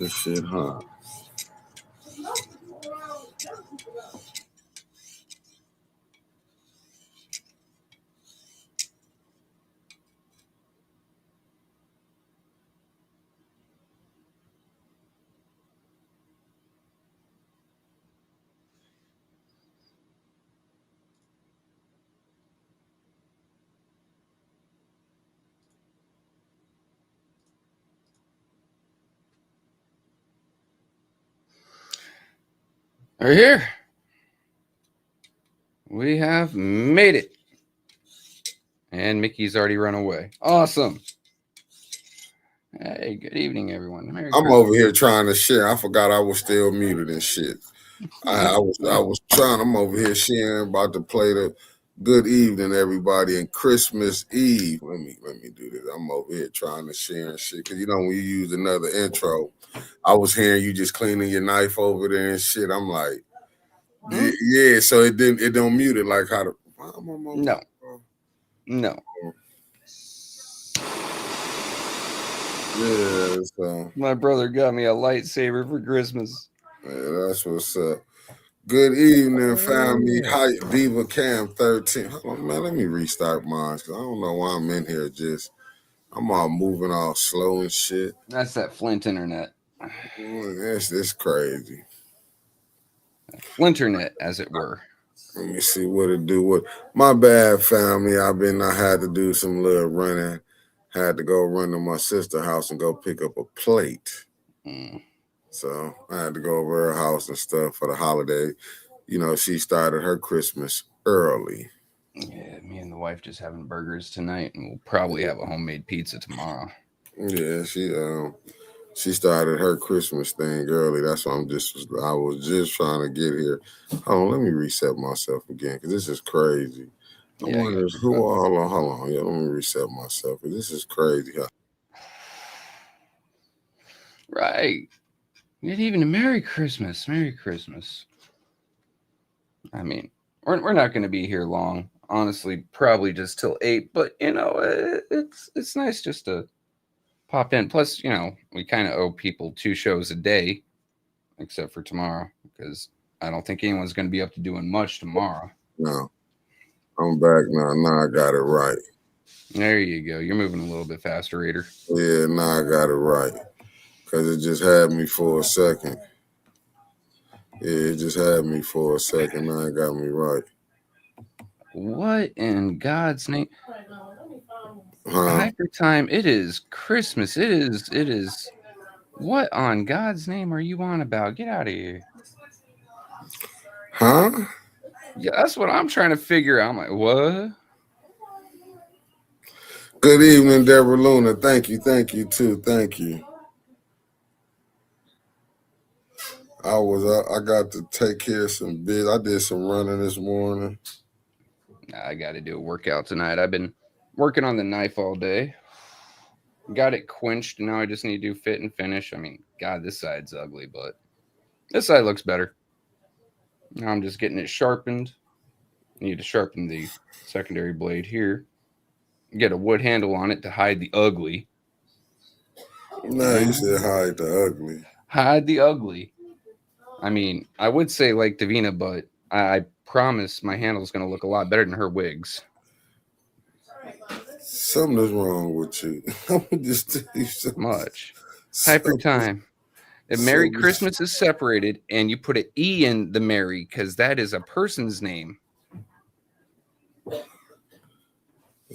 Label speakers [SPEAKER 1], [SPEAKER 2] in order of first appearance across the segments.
[SPEAKER 1] This shit hot.
[SPEAKER 2] We're here. We have made it. And Mickey's already run away. Awesome. Hey, good evening, everyone. Merry
[SPEAKER 1] I'm
[SPEAKER 2] Christmas.
[SPEAKER 1] over here trying to share. I forgot I was still muted and shit. I was trying. I'm over here sharing, about to play the good evening, everybody, and Christmas Eve. Let me do this. I'm over here trying to share and shit. Cause when you use another intro, I was hearing you just cleaning your knife over there and shit. I'm like, yeah. So it don't mute it like how to.
[SPEAKER 2] No.
[SPEAKER 1] Yeah, so
[SPEAKER 2] My brother got me a lightsaber for Christmas.
[SPEAKER 1] Yeah, that's what's up. Good evening, family. Hi, Diva Cam 13. Hold on, man, let me restart mine because I don't know why I'm in here. I'm all moving all slow and shit.
[SPEAKER 2] That's that Flint internet.
[SPEAKER 1] It's crazy.
[SPEAKER 2] Flinternet, as it were.
[SPEAKER 1] Let me see what it do. What my bad, family. I had to do some little running. Had to go run to my sister's house and go pick up a plate. So I had to go over her house and stuff for the holiday. She started her Christmas early.
[SPEAKER 2] Yeah, me and the wife just having burgers tonight, and we'll probably have a homemade pizza tomorrow.
[SPEAKER 1] Yeah, she started her Christmas thing early. That's why I was just trying to get here. Hold on, let me reset myself again because this is crazy. I wonder who all on. Hold on, yeah, let me reset myself because this is crazy.
[SPEAKER 2] Right. Good evening. Merry Christmas. Merry Christmas. I mean, we're not going to be here long. Honestly, probably just till 8. But it's nice just to pop in. Plus, we kind of owe people 2 shows a day, except for tomorrow, because I don't think anyone's going to be up to doing much tomorrow.
[SPEAKER 1] No, I'm back now. Now I got it right.
[SPEAKER 2] There you go. You're moving a little bit faster, Raider.
[SPEAKER 1] Yeah, now I got it right. Because it just had me for a second. Yeah, it just had me for a second. Now it got me right.
[SPEAKER 2] What in God's name? Hyper time. It is Christmas. It is. What on God's name are you on about? Get out of here.
[SPEAKER 1] Huh?
[SPEAKER 2] Yeah, that's what I'm trying to figure out. I'm like, what?
[SPEAKER 1] Good evening, Deborah Luna. Thank you too. Thank you. I got to take care of some bits. I did some running this morning.
[SPEAKER 2] I got to do a workout tonight. I've been working on the knife all day. Got it quenched. Now I just need to do fit and finish. I mean, God, this side's ugly, but this side looks better. Now I'm just getting it sharpened. Need to sharpen the secondary blade here. Get a wood handle on it to hide the ugly.
[SPEAKER 1] No, you said hide the ugly.
[SPEAKER 2] Hide the ugly. I mean, I would say like Davina, but I promise my handle's going to look a lot better than her wigs.
[SPEAKER 1] Something's wrong with you. I'm just tell you something.
[SPEAKER 2] Much. Hyper time. If Merry Christmas is separated and you put an E in the Merry because that is a person's name.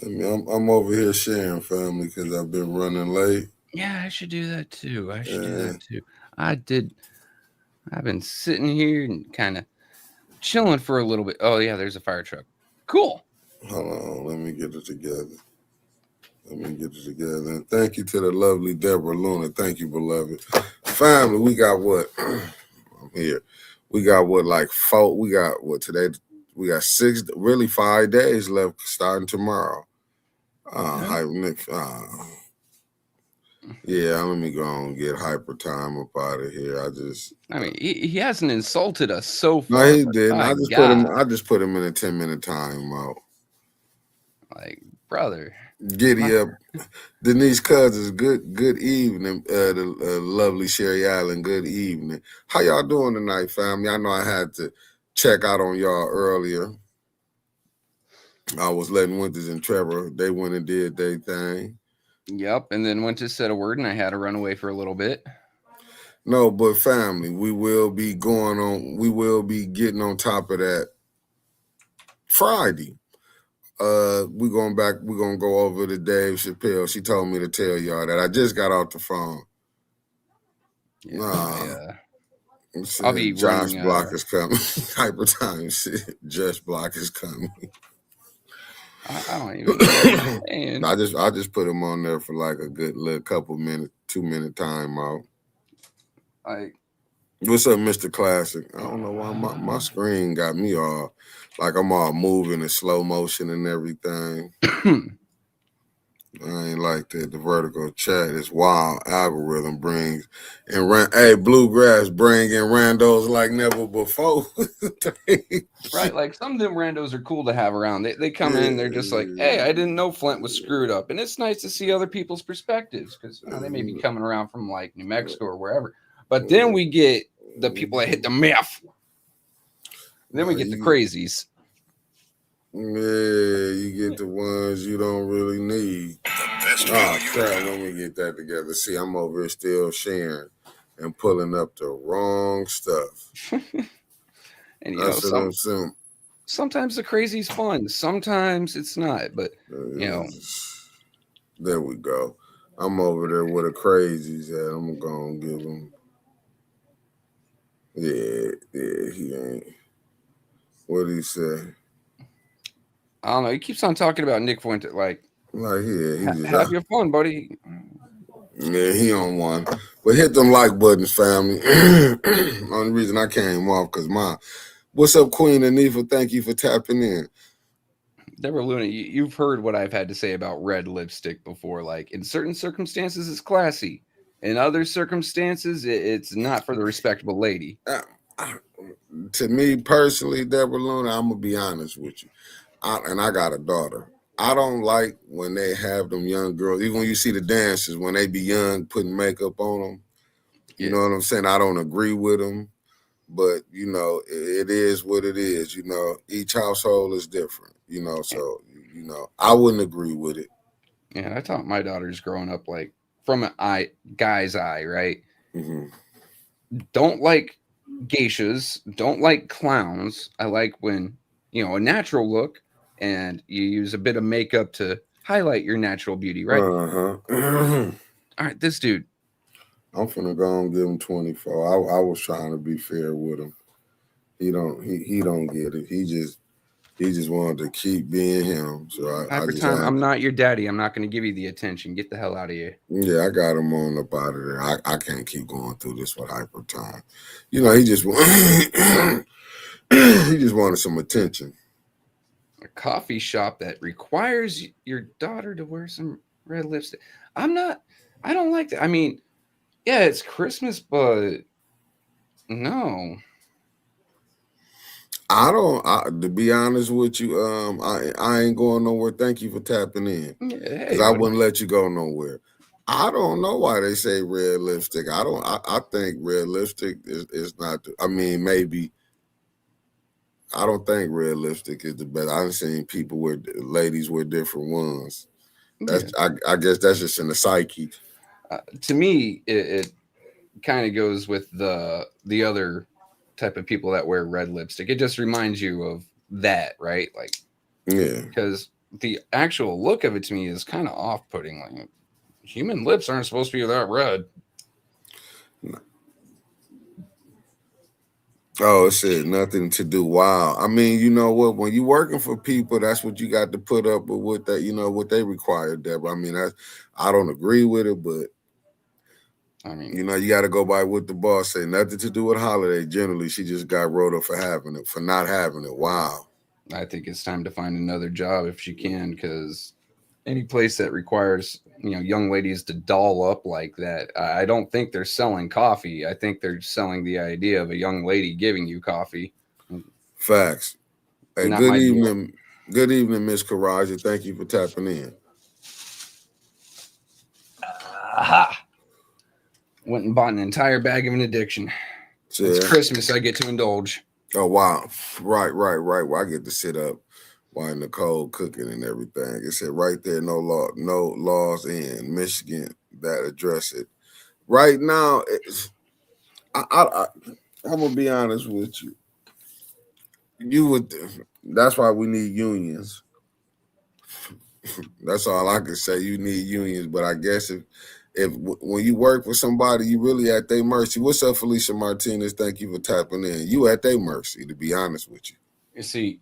[SPEAKER 1] I'm over here sharing, family, because I've been running late.
[SPEAKER 2] Yeah, I should do that too. I've been sitting here and kind of chilling for a little bit. Oh, yeah, there's a fire truck. Cool.
[SPEAKER 1] Hold on. Let me get it together. And thank you to the lovely Deborah Luna. Thank you, beloved. Family, we got what? I'm here. We got what, like 4? We got what today? We got 6, really 5 days left starting tomorrow. Yeah, let me go and get hyper time up out of here.
[SPEAKER 2] I mean, he hasn't insulted us so far.
[SPEAKER 1] No, he didn't. I just put him in a 10-minute timeout.
[SPEAKER 2] Like, brother.
[SPEAKER 1] Giddy up. Denise Cousins, good evening. The lovely Sherry Allen, good evening. How y'all doing tonight, family? I know I had to check out on y'all earlier. I was letting Winters and Trevor, they went and did their thing.
[SPEAKER 2] Yep, and then went to said a word, and I had to run away for a little bit.
[SPEAKER 1] No, but family, we will be getting on top of that Friday. We're gonna go over to Dave Chappelle. She told me to tell y'all that. I just got off the phone.
[SPEAKER 2] Yeah, I'll be
[SPEAKER 1] Josh
[SPEAKER 2] running.
[SPEAKER 1] Block is coming. Hyper time shit. Josh Block is coming.
[SPEAKER 2] I don't even know.
[SPEAKER 1] I just put him on there for like a good little couple minute, 2-minute time out. What's up, Mr. Classic? I don't know why my screen got me all like I'm all moving in slow motion and everything. I ain't like that. The vertical chat is wild. Algorithm brings and Bluegrass bring in randos like never before.
[SPEAKER 2] Right, like some of them randos are cool to have around. They come in, they're just like, hey, I didn't know Flint was screwed up. And it's nice to see other people's perspectives because they may be coming around from like New Mexico or wherever. But then we get the people that hit the meth. Then we get the crazies.
[SPEAKER 1] Yeah, you get the ones you don't really need. Oh, crap, let me get that together. See, I'm over here still sharing and pulling up the wrong stuff.
[SPEAKER 2] And sometimes the crazy's fun. Sometimes it's not, but
[SPEAKER 1] there we go. I'm over there where the crazies at. I'm gonna give them. Yeah, he ain't. What'd he say?
[SPEAKER 2] I don't know. He keeps on talking about Nick Fuentes. Like
[SPEAKER 1] yeah,
[SPEAKER 2] have your fun, buddy.
[SPEAKER 1] Yeah, he on one. But hit them like buttons, family. Only reason I came off because what's up, Queen Anifa? Thank you for tapping in.
[SPEAKER 2] Deborah Luna, you've heard what I've had to say about red lipstick before. Like in certain circumstances, it's classy. In other circumstances, it's not for the respectable lady.
[SPEAKER 1] To me personally, Deborah Luna, I'm gonna be honest with you. I got a daughter. I don't like when they have them young girls, even when you see the dancers, when they be young, putting makeup on them. You know what I'm saying? I don't agree with them, but, it is what it is. Each household is different, so, I wouldn't agree with it.
[SPEAKER 2] Yeah, I taught my daughters growing up, like, from an guy's eye, right?
[SPEAKER 1] Mm-hmm.
[SPEAKER 2] Don't like geishas, don't like clowns. I like when, a natural look, and you use a bit of makeup to highlight your natural beauty, right?
[SPEAKER 1] Uh-huh.
[SPEAKER 2] All right, this dude.
[SPEAKER 1] I'm finna go and give him 24. I was trying to be fair with him. He don't get it. He just wanted to keep being him. So
[SPEAKER 2] I'm not your daddy. I'm not going to give you the attention. Get the hell out of here.
[SPEAKER 1] Yeah, I got him on up out of there. I can't keep going through this with hyper time. He just he just wanted some attention.
[SPEAKER 2] A coffee shop that requires your daughter to wear some red lipstick. I don't like that. I mean, yeah, it's Christmas, but no.
[SPEAKER 1] To be honest with you, I ain't going nowhere. Thank you for tapping in. Because I wouldn't let you go nowhere. I don't know why they say red lipstick. I think red lipstick is not, maybe. I don't think red lipstick is the best. I've seen people ladies wear different ones. I guess that's just in the psyche.
[SPEAKER 2] To me, it kind of goes with the other type of people that wear red lipstick. It just reminds you of that, right? Like,
[SPEAKER 1] yeah,
[SPEAKER 2] because the actual look of it to me is kind of off-putting. Like, human lips aren't supposed to be that red.
[SPEAKER 1] No. Oh, it said nothing to do. Wow. I mean, you know what? When you're working for people, that's what you got to put up with what that, what they require, Deborah. I mean, I don't agree with it, but I mean, you got to go by what the boss say. Nothing to do with holiday. Generally, she just got wrote up for not having it. Wow.
[SPEAKER 2] I think it's time to find another job if she can, because any place that requires young ladies to doll up like that, I don't think they're selling coffee. I think they're selling the idea of a young lady giving you coffee.
[SPEAKER 1] Facts. Hey, good evening, Miss Karaja. Thank you for tapping in.
[SPEAKER 2] Aha! Went and bought an entire bag of an addiction. It's
[SPEAKER 1] Yeah.
[SPEAKER 2] Christmas. I get to indulge.
[SPEAKER 1] Oh wow. Right. Well, I get to sit up while Nicole cooking and everything. It said right there, no laws in Michigan that address it. Right now, I'm gonna be honest with you. You would. That's why we need unions. That's all I can say. You need unions, but I guess if when you work for somebody, you really at their mercy. What's up, Felicia Martinez? Thank you for tapping in. You at their mercy, to be honest with you.
[SPEAKER 2] You see,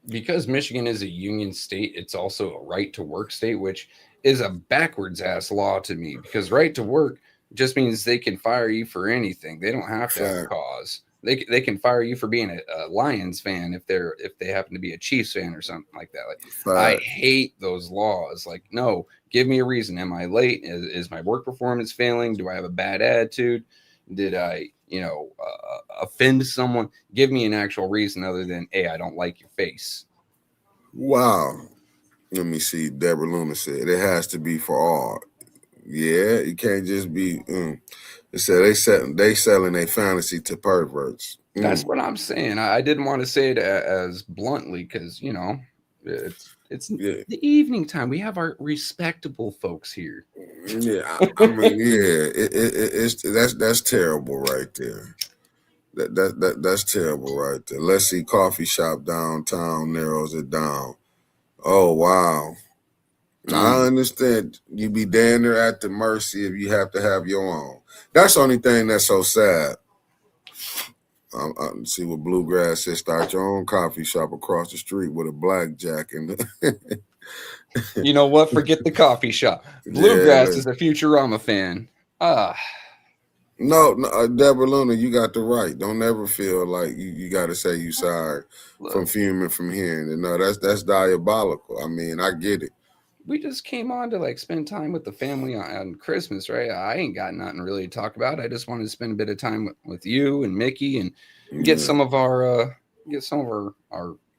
[SPEAKER 2] because Michigan is a union state, it's also a right to work state, which is a backwards ass law to me. Because right to work just means they can fire you for anything. They don't have to have a cause. They can fire you for being a Lions fan if they happen to be a Chiefs fan or something like that. Like, I hate those laws. Like, no, give me a reason. Am I late? Is my work performance failing? Do I have a bad attitude? Did I, offend someone? Give me an actual reason other than, hey, I don't like your face.
[SPEAKER 1] Wow. Let me see. Deborah Luna said it has to be for all. Yeah, it can't just be. It said they selling a fantasy to perverts.
[SPEAKER 2] That's what I'm saying. I didn't want to say it as bluntly because it's the evening time. We have our respectable folks here.
[SPEAKER 1] Yeah, I mean, yeah, it's that's terrible right there. That's terrible right there. Let's see, coffee shop downtown narrows it down. Oh wow. I understand you be damn near at the mercy if you have to have your own. That's the only thing that's so sad. See what Bluegrass says. Start your own coffee shop across the street with a blackjack and.
[SPEAKER 2] You know what? Forget the coffee shop. Bluegrass is a Futurama fan.
[SPEAKER 1] No, Deborah Luna, you got the right. Don't ever feel like you got to say you sorry from fuming from hearing it. No, that's diabolical. I mean, I get it.
[SPEAKER 2] We just came on to spend time with the family on Christmas, right? I ain't got nothing really to talk about. I just wanted to spend a bit of time with you and Mickey and get some of our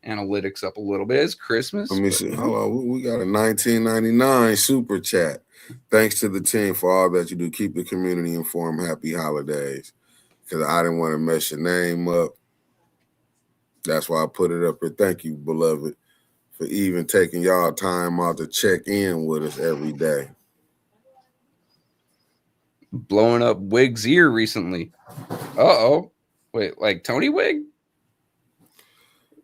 [SPEAKER 2] analytics up a little bit. It's Christmas.
[SPEAKER 1] Let me see. Hello, we got a 1999 super chat. Thanks to the team for all that you do. Keep the community informed. Happy holidays. Because I didn't want to mess your name up. That's why I put it up here. Thank you, beloved, for even taking y'all time out to check in with us every day.
[SPEAKER 2] Blowing up Wig's ear recently. Uh-oh. Wait, like Tony Wig?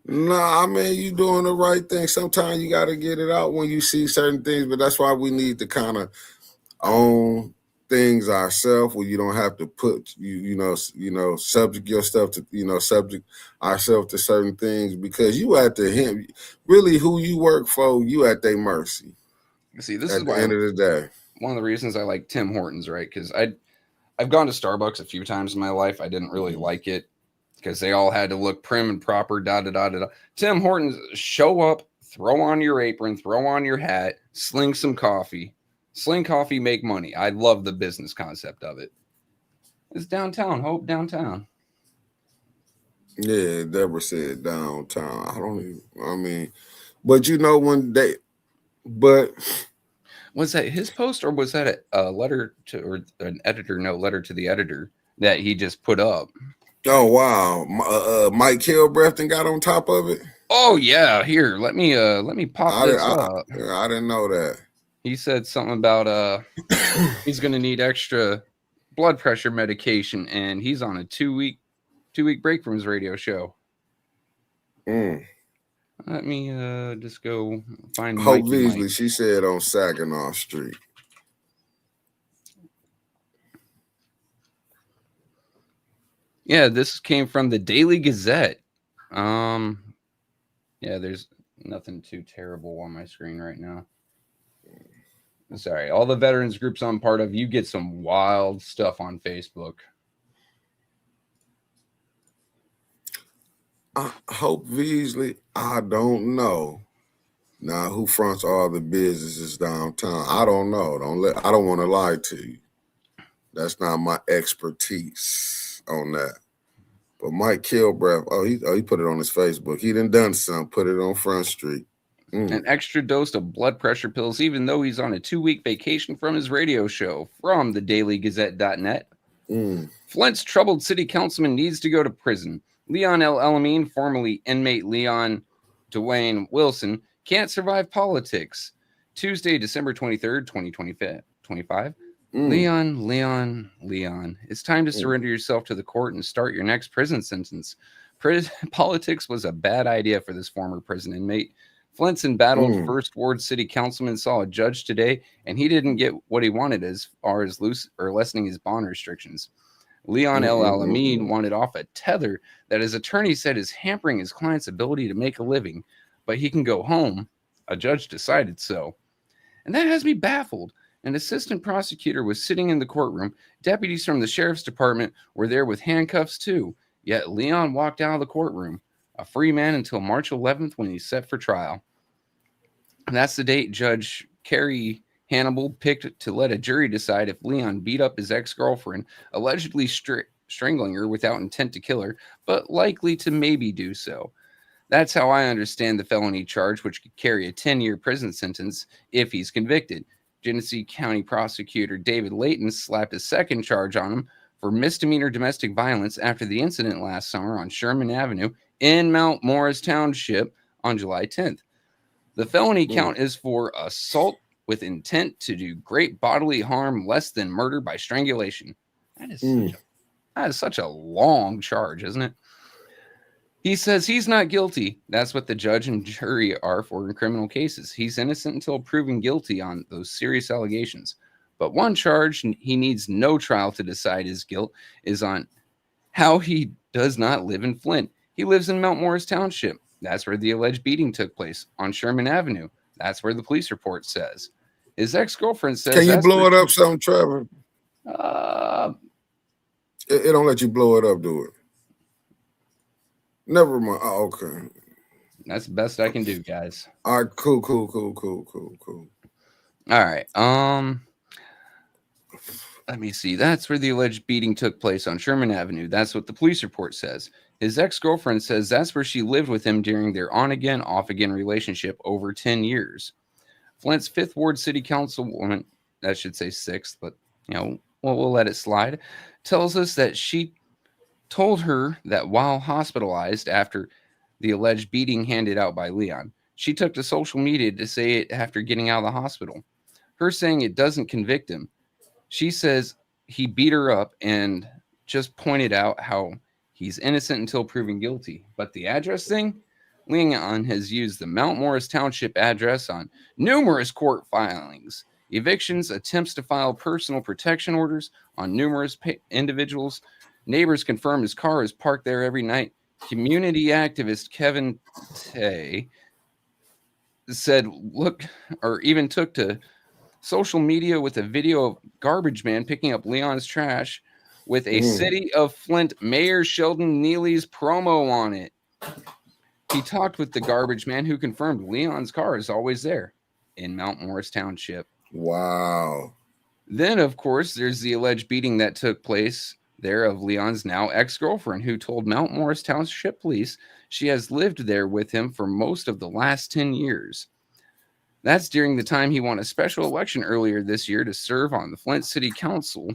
[SPEAKER 1] Nah, I mean, you doing the right thing. Sometimes you got to get it out when you see certain things, but that's why we need to kind of own things ourselves where you don't have to put, subject yourself to, subject ourselves to certain things because you at him. Really, who you work for, you at their mercy.
[SPEAKER 2] See, this
[SPEAKER 1] is why, at the end of the day.
[SPEAKER 2] One of the reasons I like Tim Hortons, right? Because I've gone to Starbucks a few times in my life. I didn't really like it because they all had to look prim and proper, da-da-da-da-da. Tim Hortons, show up, throw on your apron, throw on your hat, sling some coffee. Sling coffee, make money. I love the business concept of it. It's downtown, Hope, downtown.
[SPEAKER 1] Yeah, Deborah said downtown. But
[SPEAKER 2] was that his post or was that a letter to, or an editor note letter to the editor that he just put up?
[SPEAKER 1] Oh wow, Mike Kilbreath got on top of it.
[SPEAKER 2] Oh yeah, here let me pop this up.
[SPEAKER 1] I didn't know that.
[SPEAKER 2] He said something about he's gonna need extra blood pressure medication, and he's on a 2-week break from his radio show. Let me just go find
[SPEAKER 1] Hope Beasley. She said on Saginaw Street.
[SPEAKER 2] Yeah, this came from the Daily Gazette. Yeah, there's nothing too terrible on my screen right now. Sorry, all the veterans groups I'm part of, you get some wild stuff on Facebook.
[SPEAKER 1] Hope Beasley, I don't know. Now, who fronts all the businesses downtown? I don't know. I don't want to lie to you. That's not my expertise on that. But Mike Kilbreath, he put it on his Facebook. He done something, put it on Front Street.
[SPEAKER 2] an extra dose of blood pressure pills, even though he's on a 2-week vacation from his radio show. From the dailygazette.net. Flint's troubled city councilman needs to go to prison. Leon L. Elamine, formerly inmate Leon Dwayne Wilson, can't survive politics. Tuesday, December 23rd, 2025. Leon. It's time to surrender yourself to the court and start your next prison sentence. Politics was a bad idea for this former prison inmate. Flint's embattled First Ward City Councilman saw a judge today, and he didn't get what he wanted as far as lessening his bond restrictions. Leon L. Elamine wanted off a tether that his attorney said is hampering his client's ability to make a living, but he can go home. A judge decided so. And that has me baffled. An assistant prosecutor was sitting in the courtroom. Deputies from the sheriff's department were there with handcuffs too. Yet Leon walked out of the courtroom, a free man until March 11th when he's set for trial. And that's the date Judge Carrie Hannibal picked to let a jury decide if Leon beat up his ex-girlfriend, allegedly strangling her without intent to kill her, but likely to maybe do so. That's how I understand the felony charge, which could carry a 10-year prison sentence if he's convicted. Genesee County Prosecutor David Layton slapped a second charge on him for misdemeanor domestic violence after the incident last summer on Sherman Avenue in Mount Morris Township on July 10th. The felony count is for assault with intent to do great bodily harm less than murder by strangulation. That is such a long charge, isn't it? He says he's not guilty. That's what the judge and jury are for in criminal cases. He's innocent until proven guilty on those serious allegations. But one charge he needs no trial to decide his guilt is on how he does not live in Flint. He lives in Mount Morris Township. That's where the alleged beating took place, on Sherman Avenue. That's where the police report says. His ex-girlfriend says...
[SPEAKER 1] Can you blow it up some, Trevor? It don't let you blow it up, do it? Never mind. Oh, okay.
[SPEAKER 2] That's the best I can do, guys.
[SPEAKER 1] All right, cool.
[SPEAKER 2] All right. Let me see. That's where the alleged beating took place, on Sherman Avenue. That's what the police report says. His ex-girlfriend says that's where she lived with him during their on-again, off-again relationship over 10 years. Flint's 5th Ward City Councilwoman, that should say 6th, but, we'll let it slide, tells us that she told her that while hospitalized after the alleged beating handed out by Leon, she took to social media to say it after getting out of the hospital. Her saying it doesn't convict him. She says he beat her up and just pointed out how he's innocent until proven guilty. But the address thing? Leon has used the Mount Morris Township address on numerous court filings, evictions, attempts to file personal protection orders on numerous individuals. Neighbors confirm his car is parked there every night. Community activist Kevin Tay said, even took to social media with a video of garbage man picking up Leon's trash with a City of Flint Mayor Sheldon Neely's promo on it. He talked with the garbage man who confirmed Leon's car is always there in Mount Morris Township.
[SPEAKER 1] Wow.
[SPEAKER 2] Then, of course, there's the alleged beating that took place there of Leon's now ex-girlfriend, who told Mount Morris Township Police she has lived there with him for most of the last 10 years. That's during the time he won a special election earlier this year to serve on the Flint City Council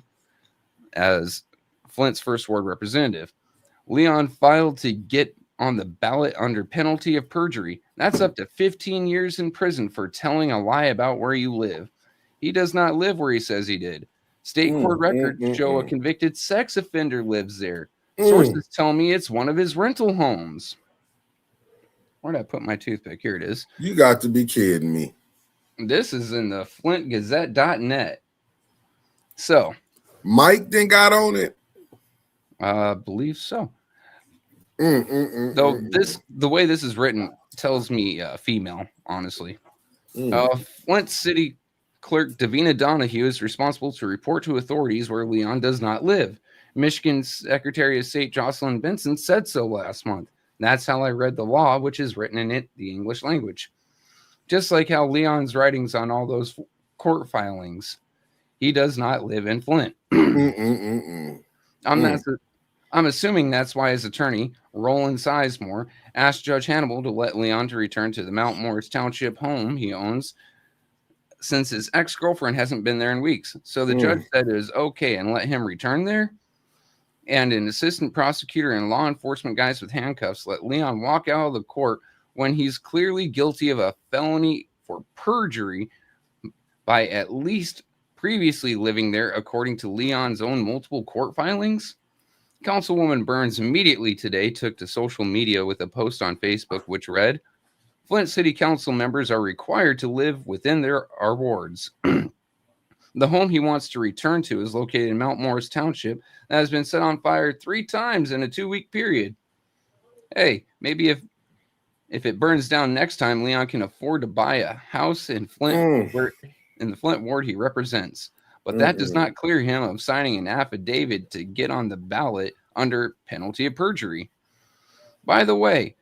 [SPEAKER 2] as Flint's 1st Ward representative. Leon filed to get on the ballot under penalty of perjury. That's up to 15 years in prison for telling a lie about where you live. He does not live where he says he did. State court records show a convicted sex offender lives there. Sources tell me it's one of his rental homes. Where did I put my toothpick? Here it is.
[SPEAKER 1] You got to be kidding me.
[SPEAKER 2] This is in the flintgazette.net. So.
[SPEAKER 1] Mike then got on it?
[SPEAKER 2] I believe so. Though the way this is written tells me female, honestly. Flint City Clerk Davina Donahue is responsible to report to authorities where Leon does not live. Michigan Secretary of State Jocelyn Benson said so last month. That's how I read the law, which is written in the English language. Just like how Leon's writings on all those court filings. He does not live in Flint. I'm I'm assuming that's why his attorney, Roland Sizemore, asked Judge Hannibal to let Leon to return to the Mount Morris Township home he owns since his ex-girlfriend hasn't been there in weeks. So the judge said it was okay and let him return there. And an assistant prosecutor and law enforcement guys with handcuffs let Leon walk out of the court when he's clearly guilty of a felony for perjury by at least previously living there, according to Leon's own multiple court filings. Councilwoman Burns immediately today took to social media with a post on Facebook which read, Flint City Council members are required to live within our wards. The home he wants to return to is located in Mount Morris Township that has been set on fire 3 times in a 2-week period. Hey, maybe if it burns down next time, Leon can afford to buy a house in Flint, in the Flint ward he represents. But that does not clear him of signing an affidavit to get on the ballot under penalty of perjury. By the way,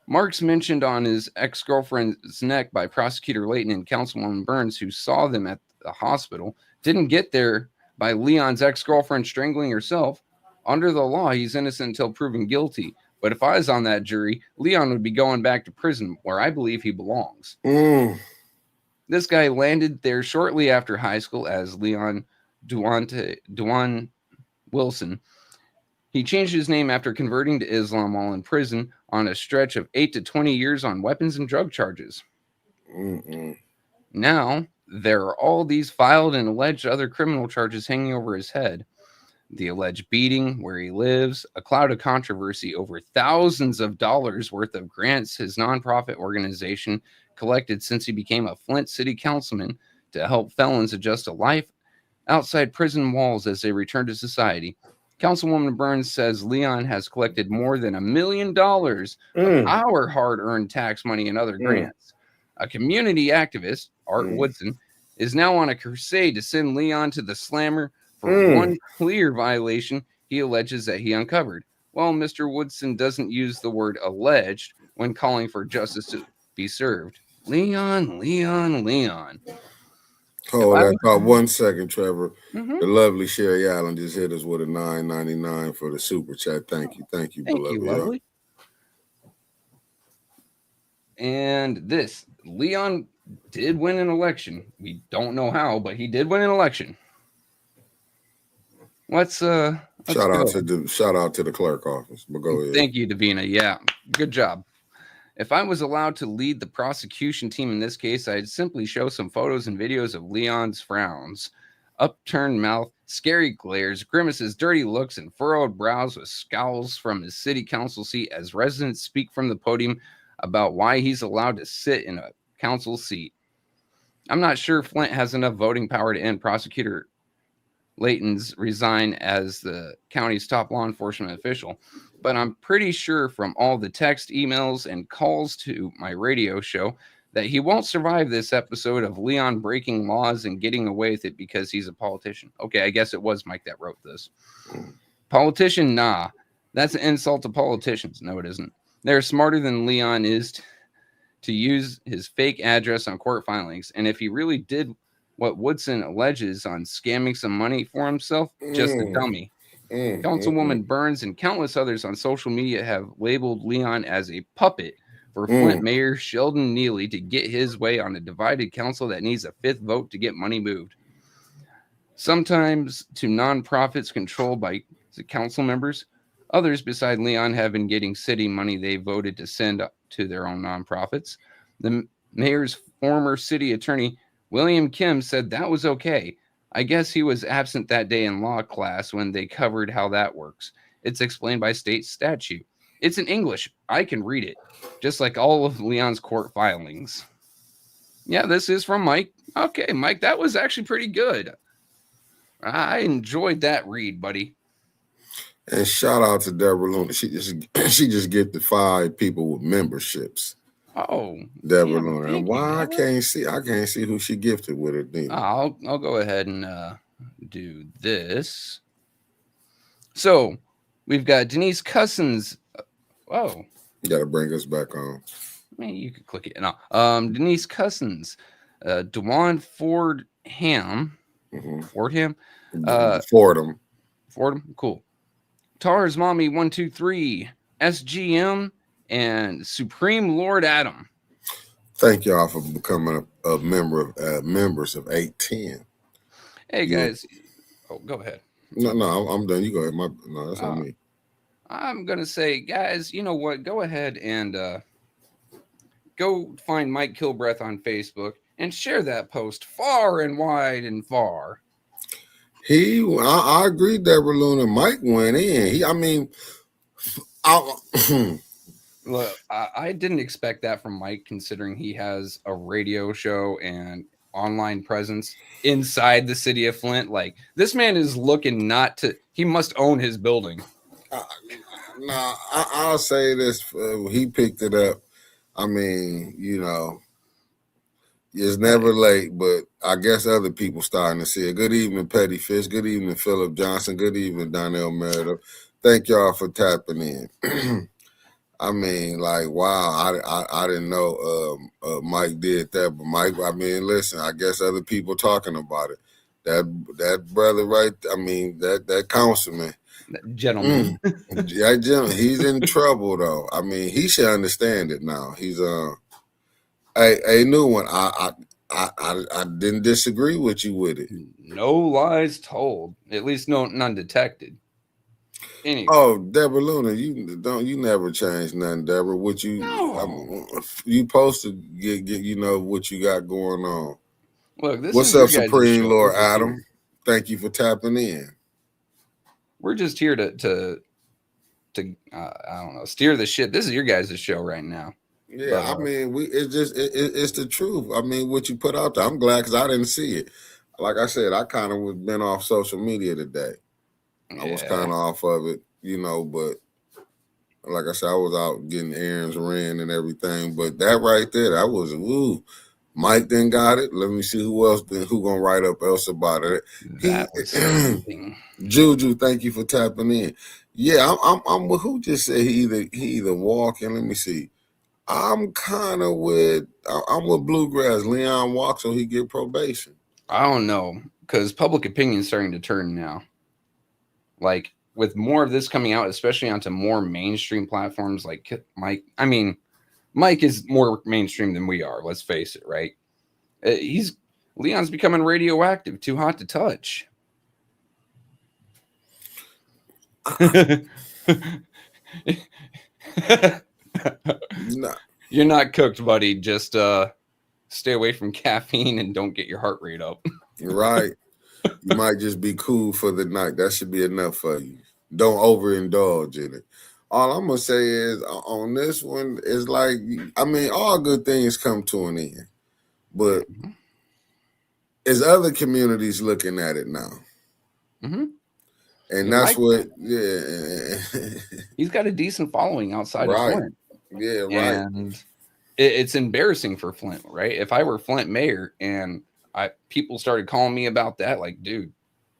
[SPEAKER 2] marks mentioned on his ex-girlfriend's neck by Prosecutor Layton and Councilwoman Burns, who saw them at the hospital, didn't get there by Leon's ex-girlfriend strangling herself. Under the law, he's innocent until proven guilty. But if I was on that jury, Leon would be going back to prison, where I believe he belongs. This guy landed there shortly after high school as Leon Dewan Wilson. He changed his name after converting to Islam while in prison on a stretch of 8 to 20 years on weapons and drug charges. Now, there are all these filed and alleged other criminal charges hanging over his head. The alleged beating, where he lives, a cloud of controversy over thousands of dollars worth of grants his nonprofit organization collected since he became a Flint City Councilman to help felons adjust to life outside prison walls as they return to society. Councilwoman Burns says Leon has collected more than $1 million of our hard-earned tax money and other grants. A community activist, Art Woodson, is now on a crusade to send Leon to the slammer for one clear violation he alleges that he uncovered. Well, Mr. Woodson doesn't use the word alleged when calling for justice to be served. Leon.
[SPEAKER 1] Hold that thought 1 second, Trevor. The lovely Sherry Allen just hit us with a $9.99 for the super chat. Thank you, beloved.
[SPEAKER 2] Lovely. And this, Leon did win an election. We don't know how, but he did win an election. Let's shout
[SPEAKER 1] out to the clerk office. But go ahead.
[SPEAKER 2] Thank you, Davina. Yeah, good job. If I was allowed to lead the prosecution team in this case, I'd simply show some photos and videos of Leon's frowns, upturned mouth, scary glares, grimaces, dirty looks, and furrowed brows with scowls from his city council seat as residents speak from the podium about why he's allowed to sit in a council seat. I'm not sure Flint has enough voting power to end Prosecutor Layton's resign as the county's top law enforcement official, but I'm pretty sure from all the text, emails, and calls to my radio show that he won't survive this episode of Leon breaking laws and getting away with it because he's a politician. Okay, I guess it was Mike that wrote this. Politician? Nah. That's an insult to politicians. No, it isn't. They're smarter than Leon is to use his fake address on court filings, and if he really did what Woodson alleges on scamming some money for himself, just a dummy. Councilwoman Burns and countless others on social media have labeled Leon as a puppet for Flint Mayor Sheldon Neely to get his way on a divided council that needs a 5th vote to get money moved. Sometimes to nonprofits controlled by the council members, others beside Leon have been getting city money they voted to send to their own nonprofits. The mayor's former city attorney, William Kim, said that was okay. I guess he was absent that day in law class when they covered how that works. It's explained by state statute. It's in English. I can read it, just like all of Leon's court filings. Yeah, this is from Mike. Okay, Mike, that was actually pretty good. I enjoyed that read, buddy.
[SPEAKER 1] And shout out to Deborah Luna. She just gifted 5 people with memberships.
[SPEAKER 2] Oh,
[SPEAKER 1] Deborah Luna. And why I can't see who she gifted with it.
[SPEAKER 2] I'll go ahead and do this. So we've got Denise Cousins. Whoa.
[SPEAKER 1] You gotta bring us back on.
[SPEAKER 2] Maybe you could click it. No. Denise Cousins, Dewan Fordham.
[SPEAKER 1] Mm-hmm.
[SPEAKER 2] Fordham.
[SPEAKER 1] Fordham.
[SPEAKER 2] Cool. Tars Mommy 123, SGM, and Supreme Lord Adam.
[SPEAKER 1] Thank y'all for becoming a member of members of 810.
[SPEAKER 2] Hey guys, go ahead.
[SPEAKER 1] No, I'm done. You go ahead. No, that's on me.
[SPEAKER 2] I'm gonna say, guys, you know what? Go ahead and go find Mike Kilbreath on Facebook and share that post far and wide and far.
[SPEAKER 1] I agree, Deborah Luna. Mike went in.
[SPEAKER 2] Look, I didn't expect that from Mike, considering he has a radio show and online presence inside the city of Flint. Like, this man is looking he must own his building.
[SPEAKER 1] I'll say this. He picked it up. I mean, it's never late, but I guess other people starting to see it. Good evening, Petty Fish. Good evening, Philip Johnson. Good evening, Donnell Meredith. Thank y'all for tapping in. I mean, like, wow, I didn't know Mike did that, but Mike, I mean, listen, I guess other people talking about it. That brother, right? I mean, that councilman,
[SPEAKER 2] that gentleman,
[SPEAKER 1] that gentleman, he's in trouble though. I mean, he should understand it now. He's a new one. I didn't disagree with you with it.
[SPEAKER 2] No lies told, at least none detected. Anyway.
[SPEAKER 1] Oh, Deborah Luna, you never change nothing, Deborah. What you you supposed to get what you got going on.
[SPEAKER 2] Look,
[SPEAKER 1] what's up, Supreme Lord Adam? Thank you for tapping in.
[SPEAKER 2] We're just here to I don't know, steer the ship. This is your guys' show right now.
[SPEAKER 1] Yeah, I mean, it's the truth. I mean, what you put out there, I'm glad because I didn't see it. Like I said, I kind of been off social media today. I was kind of off of it, but like I said, I was out getting errands ran and everything. But that right there, that was Mike then got it. Let me see who gonna write up else about it. Juju, thank you for tapping in. Yeah, I'm with who just said he either walking. Let me see. I'm with Bluegrass. Leon walk so he get probation.
[SPEAKER 2] I don't know, because public opinion is starting to turn now. Like, with more of this coming out, especially onto more mainstream platforms like Mike. I mean, Mike is more mainstream than we are. Let's face it, right? Leon's becoming radioactive, too hot to touch. No. You're not cooked, buddy. Just stay away from caffeine and don't get your heart rate up.
[SPEAKER 1] Right. You might just be cool for the night. That should be enough for you. Don't overindulge in it. All I'm going to say is on this one is like, I mean, all good things come to an end. But is other communities looking at it now?
[SPEAKER 2] Mm-hmm.
[SPEAKER 1] And that's yeah.
[SPEAKER 2] He's got a decent following outside of Flint.
[SPEAKER 1] Yeah, right.
[SPEAKER 2] And it's embarrassing for Flint, right? If I were Flint mayor and people started calling me about that, like, dude,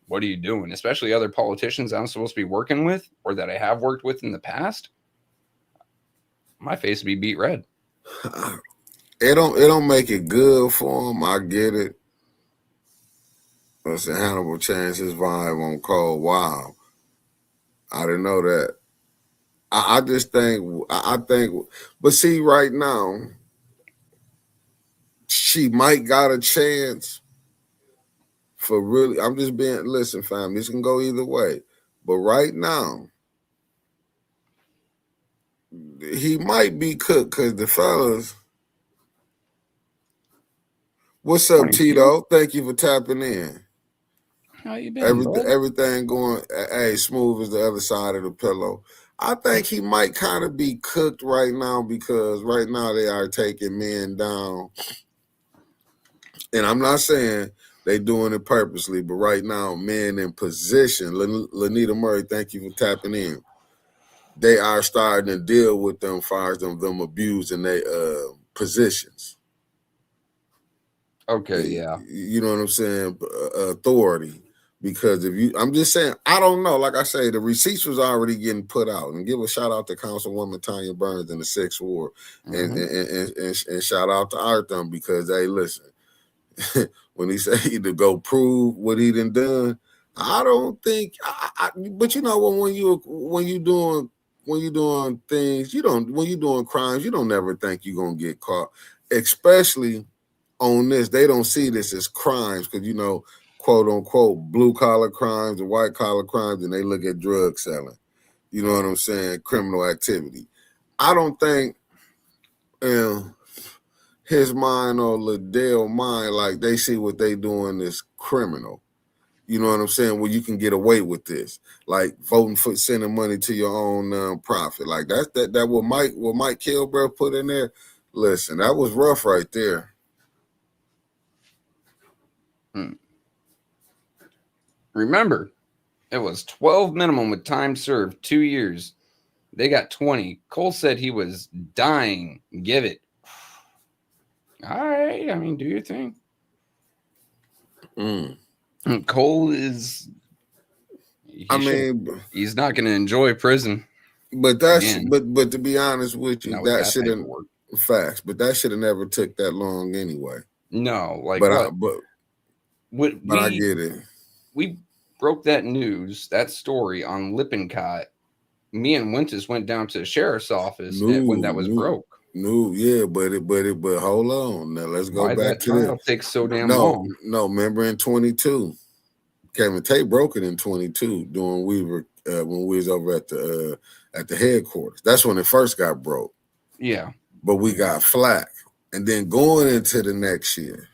[SPEAKER 2] what are you doing? Especially other politicians I'm supposed to be working with or that I have worked with in the past, my face would be beat red.
[SPEAKER 1] It don't make it good for him. I get it. Listen, Hannibal changed his vibe on Cold Wild. I didn't know that. I just think, but see, right now, she might got a chance for really. I'm just being, listen, fam, this can go either way. But right now, he might be cooked because the fellas. What's up, Tito? Thank you for tapping in.
[SPEAKER 2] How you been?
[SPEAKER 1] Everything going smooth as the other side of the pillow. I think he might kind of be cooked right now because right now they are taking men down. And I'm not saying they doing it purposely, but right now, men in position. Lanita Murray, thank you for tapping in. They are starting to deal with them, fires them abusing their positions.
[SPEAKER 2] Okay, yeah.
[SPEAKER 1] You know what I'm saying? Authority. Because I'm just saying, I don't know. Like I say, the receipts was already getting put out. And give a shout out to Councilwoman Tanya Burns in the 6th Ward. And shout out to Arthur because, hey, listen, when he said to go prove what he done, I don't think. But you know when you doing things, you don't when you doing crimes, you don't never think you're gonna get caught. Especially on this, they don't see this as crimes because you know, quote unquote, blue collar crimes and white collar crimes, and they look at drug selling. You know what I'm saying? Criminal activity. I don't think his mind or Liddell mind like they see what they doing is criminal. You know what I'm saying? Well, you can get away with this, like voting for sending money to your own profit. Like that what Mike Kilbreth put in there. Listen, that was rough right there.
[SPEAKER 2] Remember, it was 12 minimum with time served, 2 years. They got 20. Cole said he was dying. Give it. All right. I mean, do your thing. Cole is. He's not going to enjoy prison.
[SPEAKER 1] But that's but to be honest with you, that shouldn't facts. But that should have never took that long anyway.
[SPEAKER 2] No, like
[SPEAKER 1] but
[SPEAKER 2] I
[SPEAKER 1] get it.
[SPEAKER 2] We broke that news, that story on Lippincott. Me and Winters went down to the sheriff's office when that was broke.
[SPEAKER 1] No, yeah, but hold on. Now let's go back to
[SPEAKER 2] that. It takes so damn long.
[SPEAKER 1] No, remember in 22, Kevin Tate broke it in 22 during Weaver when we was over at the headquarters. That's when it first got broke.
[SPEAKER 2] Yeah,
[SPEAKER 1] but we got flack, and then going into the next year.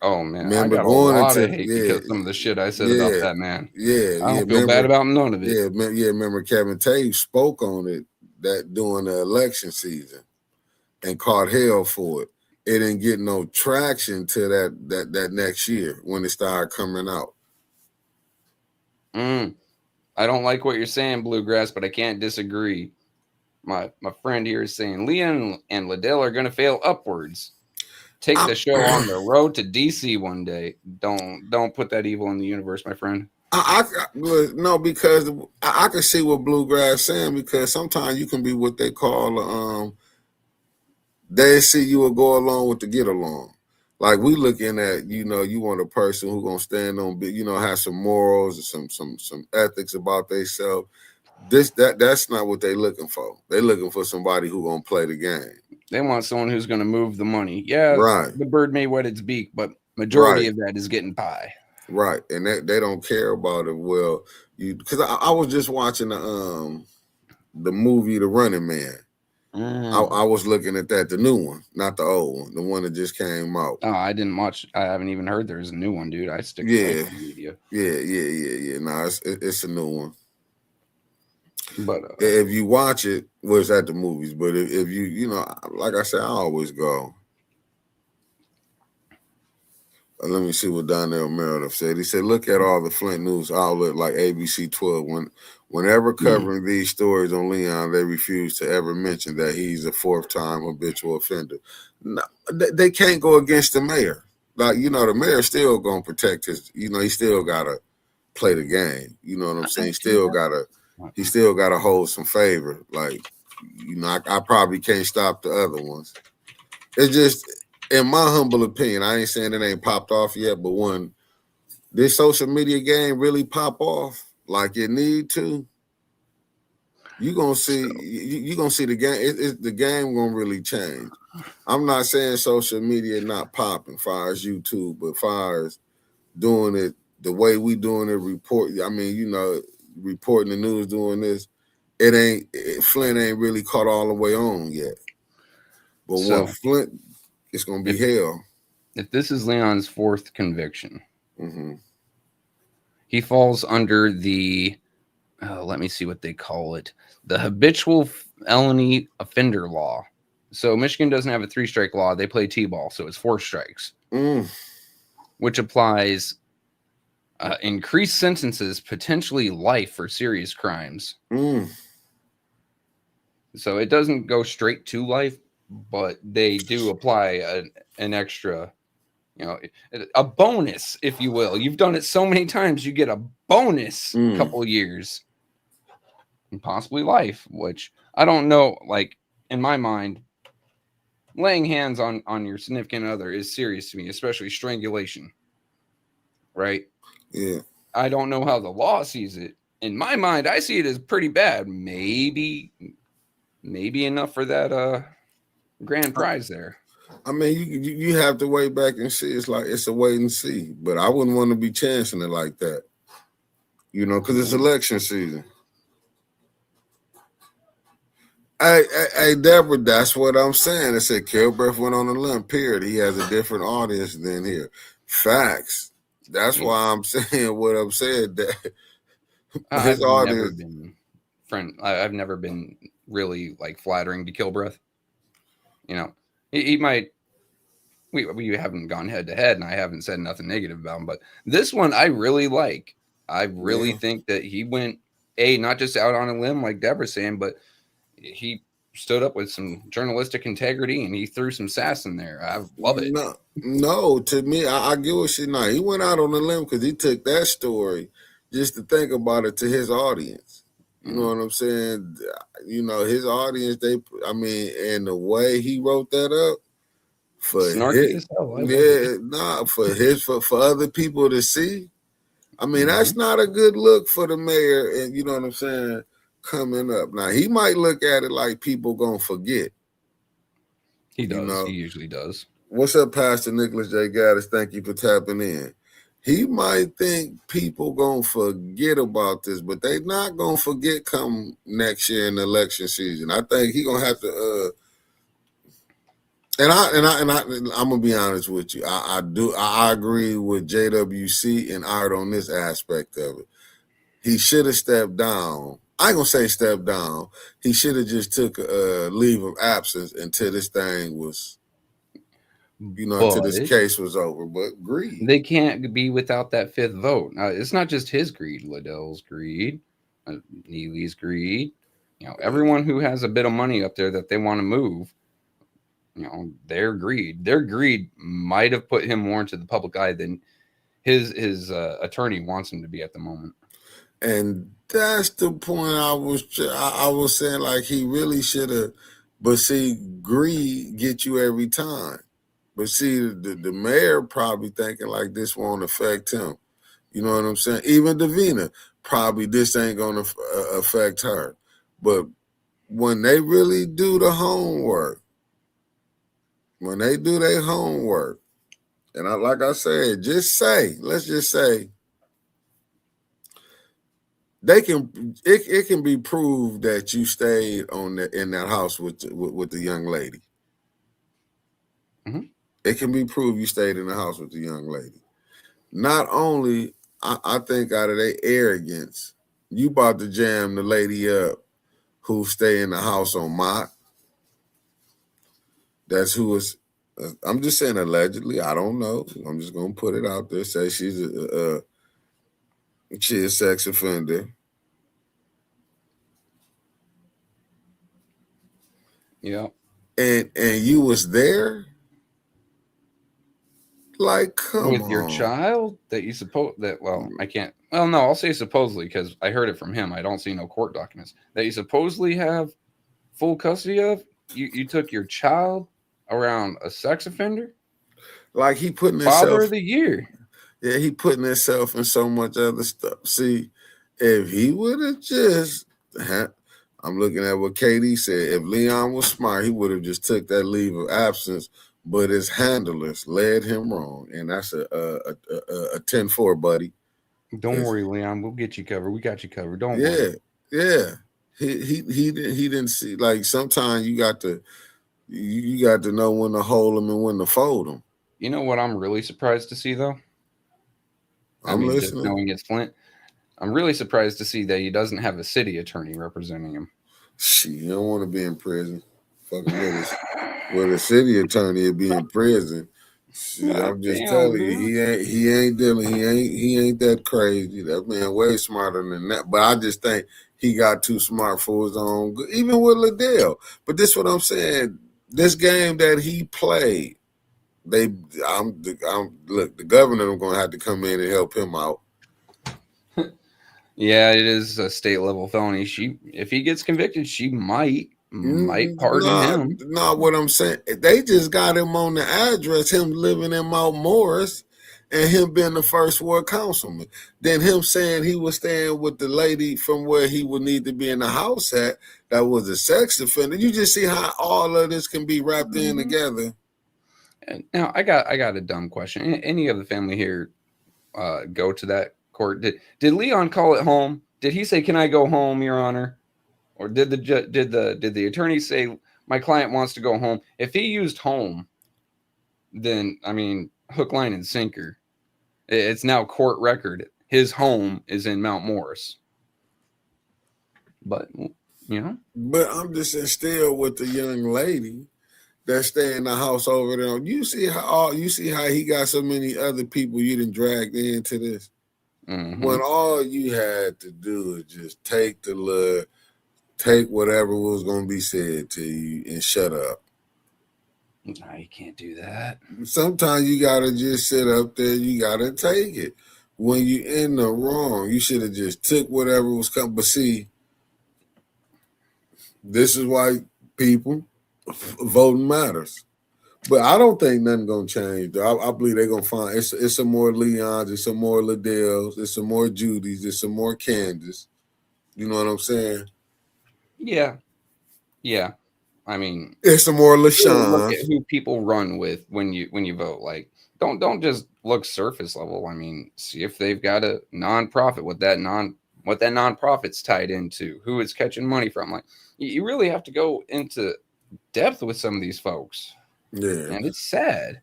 [SPEAKER 2] Oh man, remember I got going a lot into of hate because some of the shit I said about that man.
[SPEAKER 1] Yeah,
[SPEAKER 2] I don't feel bad about none of it.
[SPEAKER 1] Yeah, remember Kevin Tate spoke on it that during the election season and caught hell for it. It didn't get no traction to that next year when it started coming out.
[SPEAKER 2] I don't like what you're saying, Bluegrass, but I can't disagree. My friend here is saying Leon and Liddell are going to fail upwards. Take the show on the road to DC one day. Don't put that evil in the universe, my friend.
[SPEAKER 1] No, because I can see what Bluegrass saying, because sometimes you can be what they call they see you will go along with the get along. Like we looking at, you want a person who gonna stand on, have some morals and some ethics about themselves. That's not what they looking for. They looking for somebody who gonna play the game.
[SPEAKER 2] They want someone who's gonna move the money. Yeah,
[SPEAKER 1] right.
[SPEAKER 2] The bird may wet its beak, but majority of that is getting pie.
[SPEAKER 1] Right, and they don't care about it. Well, because I was just watching the movie The Running Man. I was looking at that, the new one, not the old one, the one that just came out.
[SPEAKER 2] Oh, I didn't watch. I haven't even heard there's a new one, dude. I stick
[SPEAKER 1] to social media. Yeah. No, it's a new one. But if you watch it, it's at the movies. But if you, like I said, I always go. Let me see what Donnell Meredith said. He said, look at all the Flint news outlet like ABC 12. Whenever covering these stories on Leon, they refuse to ever mention that he's a fourth-time habitual offender. No, they can't go against the mayor. Like, the mayor's still going to protect his, he still got to play the game. You know what I'm saying? He still got to hold some favor. Like, I probably can't stop the other ones. It's just, in my humble opinion, I ain't saying it ain't popped off yet, but when this social media game really pop off like it need to, you gonna see the game. The game gonna really change. I'm not saying social media not popping, far as YouTube, but far as doing it the way we doing it, reporting the news, doing this, Flint ain't really caught all the way on yet. But when Flint, it's going to be hell.
[SPEAKER 2] If this is Leon's fourth conviction, he falls under the, let me see what they call it, the habitual felony offender law. So Michigan doesn't have a 3-strike law. They play T-ball, so it's 4 strikes, which applies increased sentences, potentially life for serious crimes. So it doesn't go straight to life, but they do apply an extra, a bonus, if you will. You've done it so many times, you get a bonus couple years and possibly life, which I don't know. Like, in my mind, laying hands on your significant other is serious to me, especially strangulation. Right?
[SPEAKER 1] Yeah.
[SPEAKER 2] I don't know how the law sees it. In my mind, I see it as pretty bad. Maybe enough for that grand prize there.
[SPEAKER 1] I mean, you have to wait back and see. It's like it's a wait and see. But I wouldn't want to be chancing it like that, because it's election season. Hey, Deborah, that's what I'm saying. I said Kilbreath went on a limb, period. He has a different audience than here. Facts. That's why I'm saying what I'm saying. That his audience.
[SPEAKER 2] I've never been really like flattering to Kilbreath. He might. We haven't gone head to head, and I haven't said nothing negative about him. But this one, I really like. I really think that he went not just out on a limb like Deborah's saying, but he stood up with some journalistic integrity and he threw some sass in there. I love it.
[SPEAKER 1] No, to me, I get what she know. He went out on a limb because he took that story just to think about it to his audience. You know what I'm saying? His audience, and the way he wrote that up for
[SPEAKER 2] snarky as hell.
[SPEAKER 1] For other people to see. I mean, that's not a good look for the mayor, and you know what I'm saying, coming up. Now, he might look at it like people gonna forget.
[SPEAKER 2] He does. He usually does.
[SPEAKER 1] What's up, Pastor Nicholas J. Gaddis? Thank you for tapping in. He might think people gonna forget about this, but they not gonna forget come next year in the election season. I think he gonna have to. I'm gonna be honest with you. I agree with JWC and Art on this aspect of it. He should have stepped down. I ain't gonna say step down. He should have just took a leave of absence until this thing was, until this case was over. But greed.
[SPEAKER 2] They can't be without that fifth vote. It's not just his greed. Liddell's greed, Neely's greed. Everyone who has a bit of money up there that they want to move. Their greed might have put him more into the public eye than his attorney wants him to be at the moment.
[SPEAKER 1] And that's the point I was saying, like, he really should have. But see, greed gets you every time. But see, the mayor probably thinking like this won't affect him. You know what I'm saying? Even Davina, probably this ain't going to affect her. But when they really do the homework, when they do their homework, and like I said, let's just say, it can be proved that you stayed in that house with the young lady.
[SPEAKER 2] Mm-hmm.
[SPEAKER 1] It can be proved you stayed in the house with the young lady. Not only, I think out of their arrogance, you about to jam the lady up who stay in the house on Mott. That's who is. I'm just saying allegedly. I don't know. I'm just gonna put it out there. Say she's a sex offender.
[SPEAKER 2] Yeah.
[SPEAKER 1] And you was there. Like, come
[SPEAKER 2] with
[SPEAKER 1] on.
[SPEAKER 2] Your child that you suppose that. Well, I can't. Well, no, I'll say supposedly because I heard it from him. I don't see no court documents that you supposedly have full custody of. You took your child around a sex offender.
[SPEAKER 1] Like he putting
[SPEAKER 2] Father of the year.
[SPEAKER 1] Yeah, he putting himself in so much other stuff. See, if he would have just, I'm looking at what Katie said. If Leon was smart, he would have just took that leave of absence. But his handlers led him wrong, and that's a 10-4, buddy.
[SPEAKER 2] Don't worry, Leon. We'll get you covered. We got you covered. Don't worry.
[SPEAKER 1] Yeah. He didn't see, like, sometimes you got to know when to hold them and when to fold them.
[SPEAKER 2] You know what I'm really surprised to see, though?
[SPEAKER 1] I'm listening.
[SPEAKER 2] Just knowing it's Flint, I'm really surprised to see that he doesn't have a city attorney representing him.
[SPEAKER 1] Shit, you don't want to be in prison. Fucking with a city attorney would be in prison. Shit, I'm just telling you, he ain't dealing. He ain't that crazy. That man way smarter than that. But I just think he got too smart for his own good, even with Liddell. But this is what I'm saying. This game that he played, look, the governor is gonna have to come in and help him out.
[SPEAKER 2] Yeah, it is a state level felony. If he gets convicted, she might pardon him.
[SPEAKER 1] No, what I'm saying, they just got him on the address, him living in Mount Morris, and him being the first ward councilman. Then him saying he was staying with the lady from where he would need to be in the house at that was a sex offender. You just see how all of this can be wrapped in together.
[SPEAKER 2] And now I got a dumb question. Any of the family here go to that court? Did Leon call it home? Did he say, "Can I go home, Your Honor?" Or did the attorney say, "My client wants to go home"? If he used home, then I mean, hook, line, and sinker. It's now court record. His home is in Mount Morris. But
[SPEAKER 1] But I'm just still with the young lady that stay in the house over there. You see how he got so many other people you done dragged into this.
[SPEAKER 2] Mm-hmm.
[SPEAKER 1] When all you had to do is just take whatever was going to be said to you and shut up.
[SPEAKER 2] No, you can't do that.
[SPEAKER 1] Sometimes you got to just sit up there. You got to take it. When you in the wrong, you should have just took whatever was coming. But see, this is why people voting matters. But I don't think nothing gonna change. I believe they're gonna find it's some more Leons, it's some more Liddells, it's some more Judys, it's some more Candace. You know what I'm saying?
[SPEAKER 2] Yeah. I mean,
[SPEAKER 1] it's some more
[SPEAKER 2] look
[SPEAKER 1] LaShawn.
[SPEAKER 2] at who people run with when you vote. Like, don't just look surface level. I mean, see if they've got a nonprofit, what that nonprofit's tied into, who it's catching money from. Like, you really have to go into depth with some of these folks.
[SPEAKER 1] Yeah,
[SPEAKER 2] and it's sad.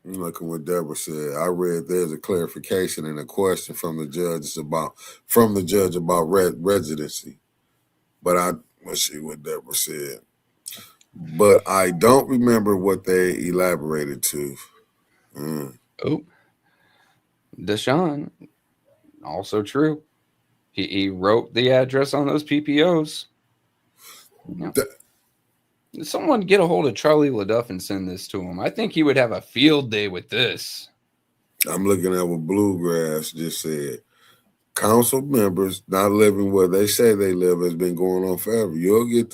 [SPEAKER 1] Look at what Deborah said. I read there's a clarification and a question from the judge about residency, but let's see what Deborah said. But I don't remember what they elaborated to.
[SPEAKER 2] Oh, Deshaun, also true. He wrote the address on those PPOs. Someone get a hold of Charlie LaDuff and send this to him. I think he would have a field day with this.
[SPEAKER 1] I'm looking at what Bluegrass just said. Council members not living where they say they live has been going on forever. You'll get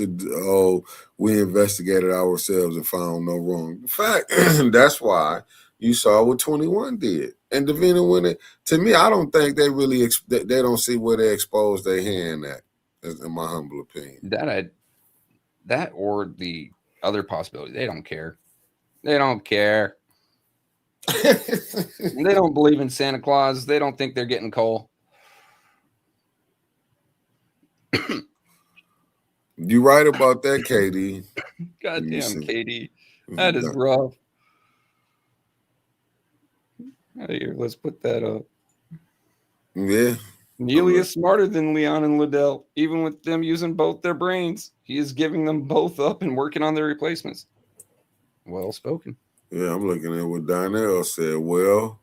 [SPEAKER 1] we investigated ourselves and found no wrong. In fact, that's why you saw what 21 did. And Davina, to me, I don't think they really, they don't see where they exposed their hand at, in my humble opinion.
[SPEAKER 2] That or the other possibility, they don't care. They don't care. They don't believe in Santa Claus. They don't think they're getting coal.
[SPEAKER 1] You right about that, Katie.
[SPEAKER 2] Goddamn, Katie. That is rough. Here, let's put that up.
[SPEAKER 1] Yeah.
[SPEAKER 2] Neely is smarter than Leon and Liddell. Even with them using both their brains, he is giving them both up and working on their replacements. Well spoken.
[SPEAKER 1] Yeah, I'm looking at what Donnell said. Well,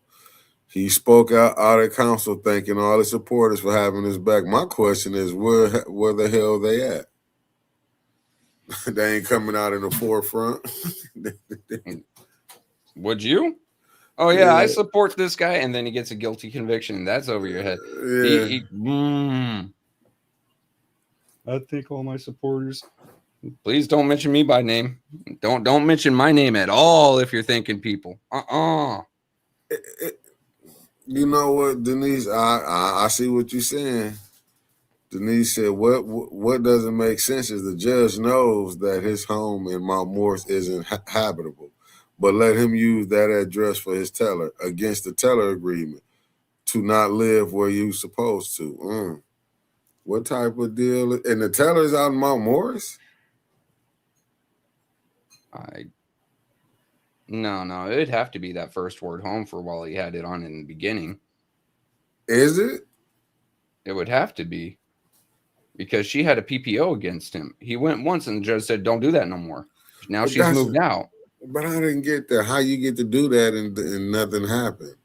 [SPEAKER 1] he spoke out of council thanking all his supporters for having his back. My question is, where the hell are they at? They ain't coming out in the forefront.
[SPEAKER 2] Would you? Oh, yeah, I support this guy. And then he gets a guilty conviction. That's over your head.
[SPEAKER 1] Yeah.
[SPEAKER 2] I think all my supporters. Please don't mention me by name. Don't mention my name at all if you're thinking people.
[SPEAKER 1] You know what, Denise? I see what you're saying. Denise said, what doesn't make sense is the judge knows that his home in Mount Morris isn't habitable, but let him use that address for his teller against the teller agreement to not live where you're supposed to. What type of deal? And the teller's out in Mount Morris?
[SPEAKER 2] No, it'd have to be that first word home for while he had it on in the beginning.
[SPEAKER 1] Is it?
[SPEAKER 2] It would have to be. Because she had a PPO against him. He went once and the judge said, don't do that no more. Now she's moved out.
[SPEAKER 1] But I didn't get that. How you get to do that and nothing happened?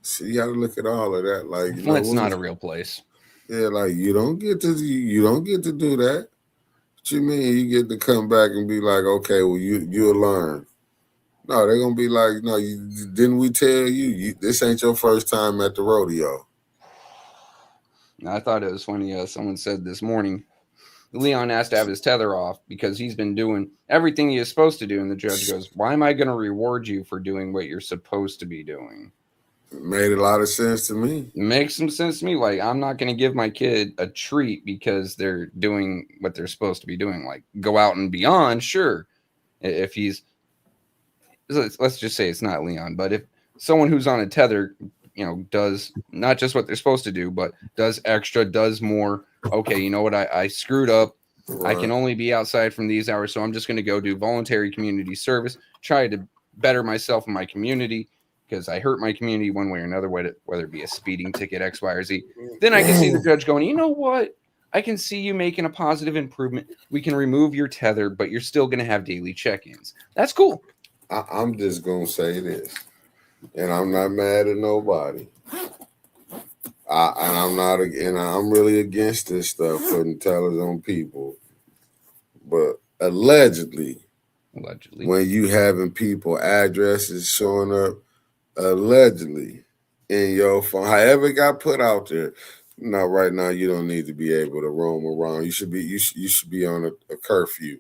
[SPEAKER 1] So you got to look at all of that. Like,
[SPEAKER 2] Flint's not a real place.
[SPEAKER 1] Yeah, like you don't get to do that. What you mean? You get to come back and be like, okay, well you'll learn. No, they're gonna be like, no, didn't we tell you this ain't your first time at the rodeo?
[SPEAKER 2] I thought it was funny. Someone said this morning, Leon has to have his tether off because he's been doing everything he is supposed to do. And the judge goes, why am I going to reward you for doing what you're supposed to be doing?
[SPEAKER 1] It made a lot of sense to me.
[SPEAKER 2] It makes some sense to me. Like, I'm not going to give my kid a treat because they're doing what they're supposed to be doing. Like, go out and beyond, sure. If he's, let's just say it's not Leon, but if someone who's on a tether, does not just what they're supposed to do, but does extra, does more. Okay, you know what? I screwed up. Right. I can only be outside from these hours, so I'm just going to go do voluntary community service, try to better myself in my community because I hurt my community one way or another, whether it be a speeding ticket, X, Y, or Z. Then I can see the judge going, you know what? I can see you making a positive improvement. We can remove your tether, but you're still going to have daily check-ins. That's cool.
[SPEAKER 1] I'm just going to say this, and I'm not mad at nobody. I'm really against this stuff, putting tellers on people. But allegedly, when you having people addresses showing up, allegedly in your phone, however it got put out there. Now, right now, you don't need to be able to roam around. You should be on a curfew.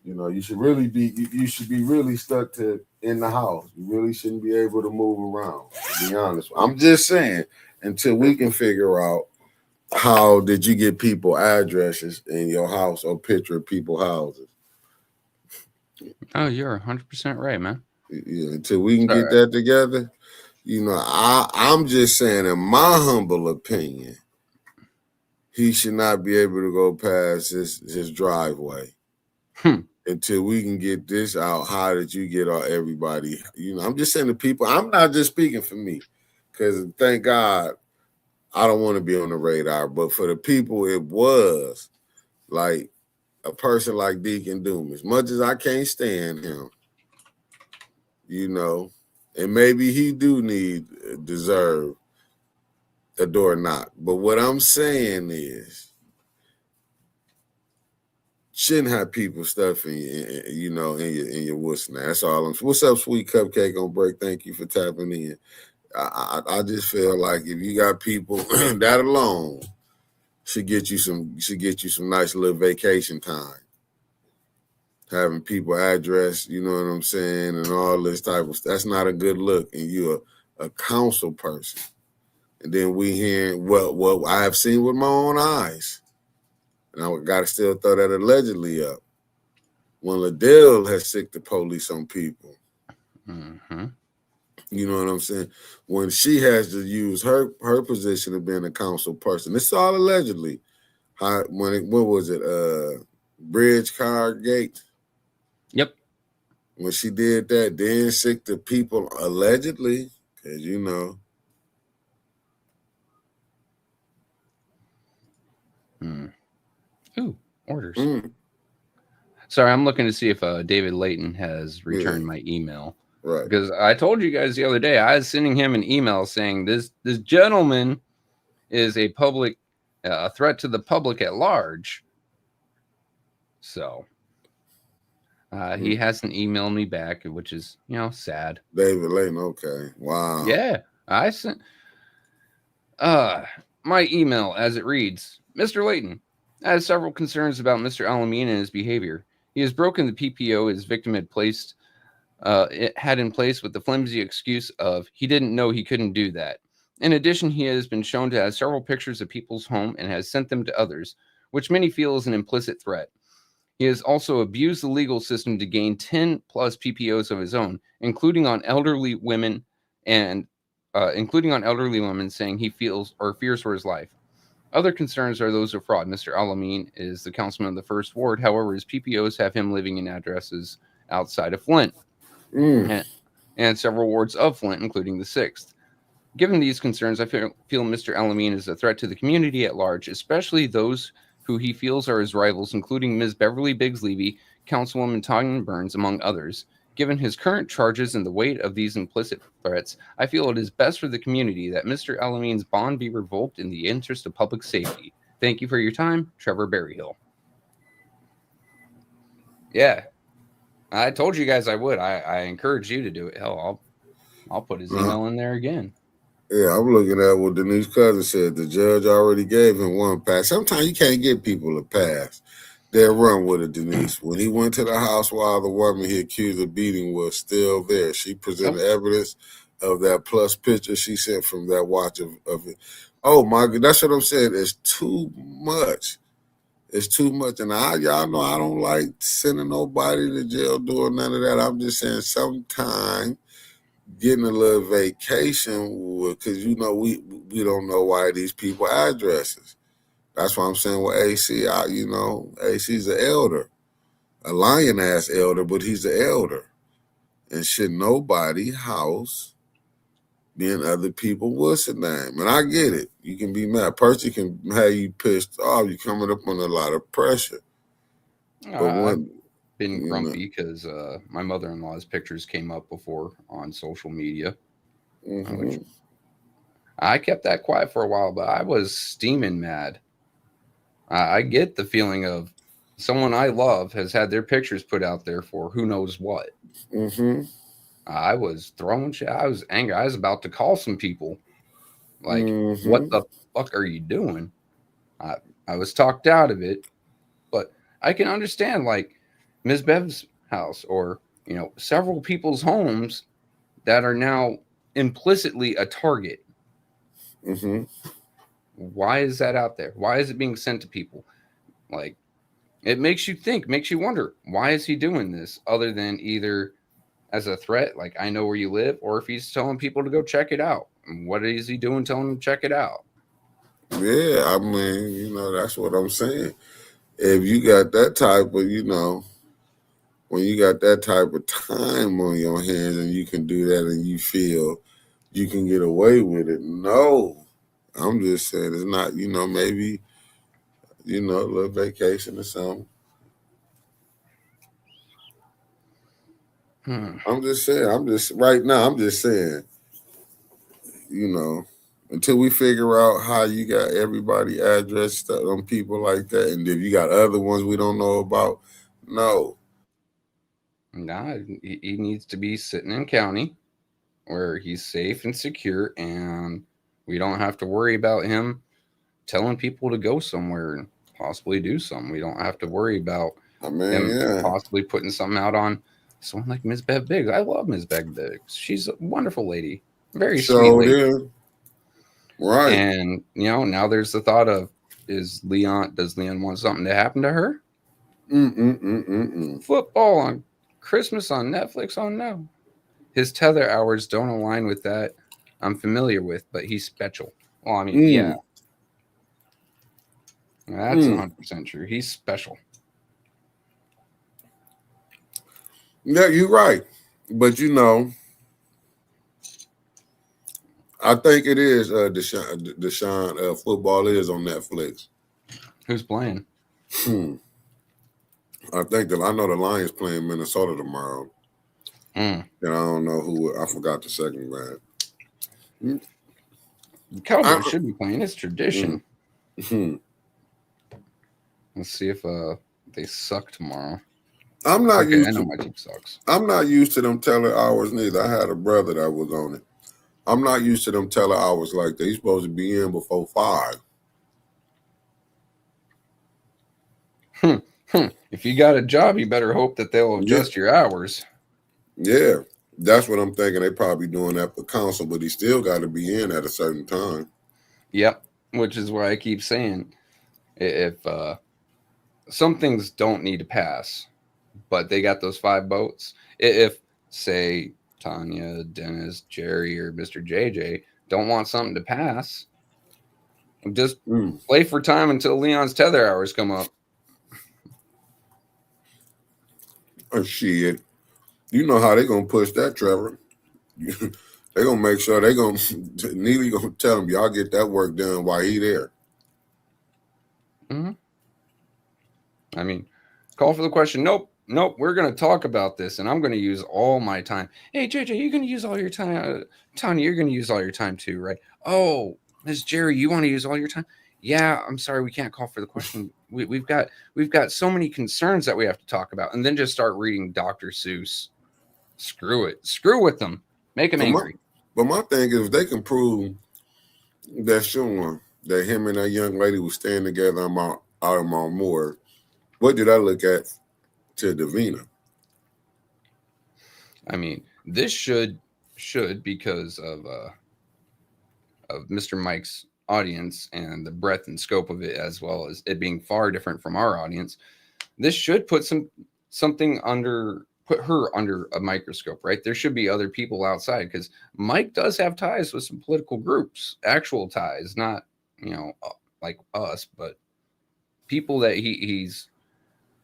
[SPEAKER 1] You should really be. You should be really stuck in the house. You really shouldn't be able to move around. To be honest, I'm just saying. Until we can figure out how did you get people addresses in your house or picture of people's houses.
[SPEAKER 2] Oh, you're 100% right, man.
[SPEAKER 1] Yeah, until we can get that together, I'm just saying, in my humble opinion, he should not be able to go past his driveway. Until we can get this out. How did you get everybody? I'm just saying to people, I'm not just speaking for me. Because thank God, I don't want to be on the radar. But for the people, it was like a person like Deacon Doom. As much as I can't stand him, and maybe he do deserve a door knock. But what I'm saying is, shouldn't have people stuffing in your what's now. That's all. What's up, Sweet Cupcake on break? Thank you for tapping in. I just feel like if you got people that alone should get you some nice little vacation time. Having people address, you know what I'm saying, and all this type of stuff. That's not a good look. And you're a council person. And then we hearing what I have seen with my own eyes. And I got to still throw that allegedly up. When Liddell has sicked the police on people.
[SPEAKER 2] Mm-hmm.
[SPEAKER 1] You know what I'm saying? When she has to use her position of being a council person. It's all allegedly. What was it? Bridge Car Gate?
[SPEAKER 2] Yep.
[SPEAKER 1] When she did that, then sick the people allegedly, because
[SPEAKER 2] Ooh, orders. Sorry, I'm looking to see if David Layton has returned my email.
[SPEAKER 1] Right.
[SPEAKER 2] Because I told you guys the other day, I was sending him an email saying this gentleman is a public threat to the public at large. So he hasn't emailed me back, which is, sad.
[SPEAKER 1] David Layton, okay. Wow.
[SPEAKER 2] Yeah. I sent my email as it reads, Mr. Layton, I have several concerns about Mr. Alameen and his behavior. He has broken the PPO his victim had in place with the flimsy excuse of he didn't know he couldn't do that. In addition, he has been shown to have several pictures of people's home and has sent them to others, which many feel is an implicit threat. He has also abused the legal system to gain 10 plus PPOs of his own, including on elderly women saying he feels or fears for his life. Other concerns are those of fraud. Mr. Alameen is the councilman of the first ward. However, his PPOs have him living in addresses outside of Flint. And several wards of Flint, including the 6th. Given these concerns, I feel Mr. Alameen is a threat to the community at large, especially those who he feels are his rivals, including Ms. Beverly Biggs-Levy, Councilwoman Tanya Burns, among others. Given his current charges and the weight of these implicit threats, I feel it is best for the community that Mr. Alameen's bond be revoked in the interest of public safety. Thank you for your time, Trevor Berryhill. Yeah. I told you guys I would. I encourage you to do it. Hell, I'll put his email in there again.
[SPEAKER 1] Yeah, I'm looking at what Denise Cousin said. The judge already gave him one pass. Sometimes you can't give people a pass. They'll run with it, Denise. When he went to the house while the woman he accused of beating was still there, she presented
[SPEAKER 2] Yep.
[SPEAKER 1] evidence of that plus picture she sent from that watch of it. Oh my God, that's what I'm saying. It's too much. It's too much. And y'all know I don't like sending nobody to jail doing none of that. I'm just saying sometimes getting a little vacation because we don't know why these people addresses. That's why I'm saying with AC, AC's an elder, a lion ass elder, but he's an elder, and should nobody house being other people what's the name. And I get it. You can be mad. Percy can have you pissed off. You coming up on a lot of pressure. But
[SPEAKER 2] I've
[SPEAKER 1] when
[SPEAKER 2] been
[SPEAKER 1] you know,
[SPEAKER 2] grumpy because my mother-in-law's pictures came up before on social media, which
[SPEAKER 1] mm-hmm,
[SPEAKER 2] I kept that quiet for a while, but I was steaming mad. I get the feeling of someone I love has had their pictures put out there for who knows what.
[SPEAKER 1] mm-hmm,
[SPEAKER 2] I was throwing shit. I was angry. I was about to call some people. Like, what
[SPEAKER 1] mm-hmm.
[SPEAKER 2] the fuck are you doing? I, I was talked out of it, but I can understand, like, Ms. Bev's house or, several people's homes that are now implicitly a target.
[SPEAKER 1] Mm-hmm.
[SPEAKER 2] Why is that out there? Why is it being sent to people? Like, it makes you think, makes you wonder, why is he doing this other than either as a threat, like I know where you live, or if he's telling people to go check it out. What is he doing telling them to check it out?
[SPEAKER 1] Yeah, I mean, that's what I'm saying. If you got that type of, when you got that type of time on your hands and you can do that and you feel you can get away with it. No, I'm just saying it's not, maybe, a little vacation or something.
[SPEAKER 2] Hmm.
[SPEAKER 1] I'm just saying, right now, I'm just saying, you know, until we figure out how you got everybody addressed on people like that, and if you got other ones we don't know about, no.
[SPEAKER 2] Nah, he needs to be sitting in county where he's safe and secure, and we don't have to worry about him telling people to go somewhere and possibly do something. We don't have to worry about
[SPEAKER 1] I mean,
[SPEAKER 2] him
[SPEAKER 1] yeah.
[SPEAKER 2] possibly putting something out on someone like Ms. Bev Biggs. I love Ms. Bev Biggs. She's a wonderful lady, very sweet
[SPEAKER 1] So
[SPEAKER 2] lady.
[SPEAKER 1] then, right.
[SPEAKER 2] And now there's the thought of does Leon want something to happen to her?
[SPEAKER 1] Mm-mm-mm-mm-mm.
[SPEAKER 2] Football on Christmas on Netflix? Oh no. His tether hours don't align with that I'm familiar with, but he's special. Well, I mean, yeah,
[SPEAKER 1] Mm,
[SPEAKER 2] that's
[SPEAKER 1] mm.
[SPEAKER 2] 100% true. He's special.
[SPEAKER 1] Yeah, you're right. But I think it is Deshaun football is on Netflix.
[SPEAKER 2] Who's playing?
[SPEAKER 1] Hmm. I know the Lions playing Minnesota tomorrow.
[SPEAKER 2] Mm.
[SPEAKER 1] And I don't know who. I forgot the second man.
[SPEAKER 2] The Cowboys
[SPEAKER 1] I,
[SPEAKER 2] should be playing. It's
[SPEAKER 1] mm,
[SPEAKER 2] tradition.
[SPEAKER 1] hmm.
[SPEAKER 2] Let's see if they suck tomorrow.
[SPEAKER 1] I'm not
[SPEAKER 2] Okay, I
[SPEAKER 1] used
[SPEAKER 2] know
[SPEAKER 1] to.
[SPEAKER 2] my team sucks.
[SPEAKER 1] I'm not used to them teller hours neither. I had a brother that was on it. I'm not used to them teller hours like that. He's supposed to be in before 5.
[SPEAKER 2] If you got a job, you better hope that they'll
[SPEAKER 1] Yeah,
[SPEAKER 2] adjust your hours.
[SPEAKER 1] yeah. That's what I'm thinking. They probably doing that for counsel, but he still got to be in at a certain time.
[SPEAKER 2] Yep, which is why I keep saying if some things don't need to pass, but they got those 5 votes. If say Tanya, Dennis, Jerry, or Mr. JJ don't want something to pass, just
[SPEAKER 1] Mm.
[SPEAKER 2] play for time until Leon's tether hours come up.
[SPEAKER 1] Oh, shit. You know how they gonna push that, Trevor. They gonna make sure they gonna Neely gonna tell him y'all get that work done while he there.
[SPEAKER 2] Mm-hmm. I mean, call for the question. Nope. We're going to talk about this, and I'm going to use all my time. Hey, JJ, you're going to use all your time. Tanya, you're going to use all your time too, right? Oh, Miss Jerry, you want to use all your time? Yeah, I'm sorry, we can't call for the question. We've got so many concerns that we have to talk about, and then just start reading Dr. Seuss. Screw it. Screw with them. Make them
[SPEAKER 1] But my
[SPEAKER 2] angry.
[SPEAKER 1] but my thing is if they can prove That's showing that him and that young lady was staying together out of Mount Moore. What did I look at to Davina?
[SPEAKER 2] I mean, this should because of Mr. Mike's audience and the breadth and scope of it, as well as it being far different from our audience. This should put put her under a microscope, right? There should be other people outside because Mike does have ties with some political groups, actual ties, not like us, but people that he's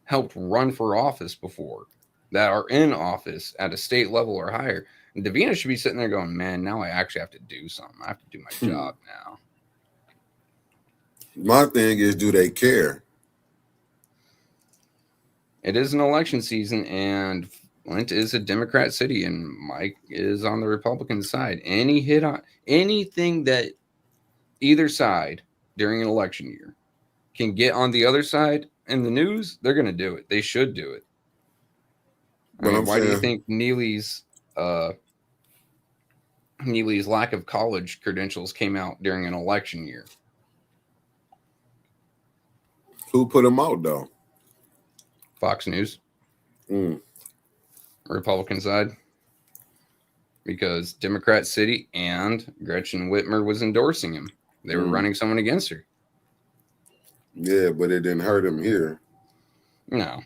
[SPEAKER 2] helped run for office before that are in office at a state level or higher. And Davina should be sitting there going, man, now I actually have to do something. I have to do my job now.
[SPEAKER 1] My thing is, do they care?
[SPEAKER 2] It is an election season, and Flint is a Democrat city, and Mike is on the Republican side. Any hit on anything that either side during an election year can get on the other side in the news, they're going to do it. They should do it. Why do you think Neely's lack of college credentials came out during an election year?
[SPEAKER 1] Who put him out, though?
[SPEAKER 2] Fox News. Republican side. Because Democrat City and Gretchen Whitmer was endorsing him. They were running someone against her.
[SPEAKER 1] Yeah, but it didn't hurt him here.
[SPEAKER 2] No.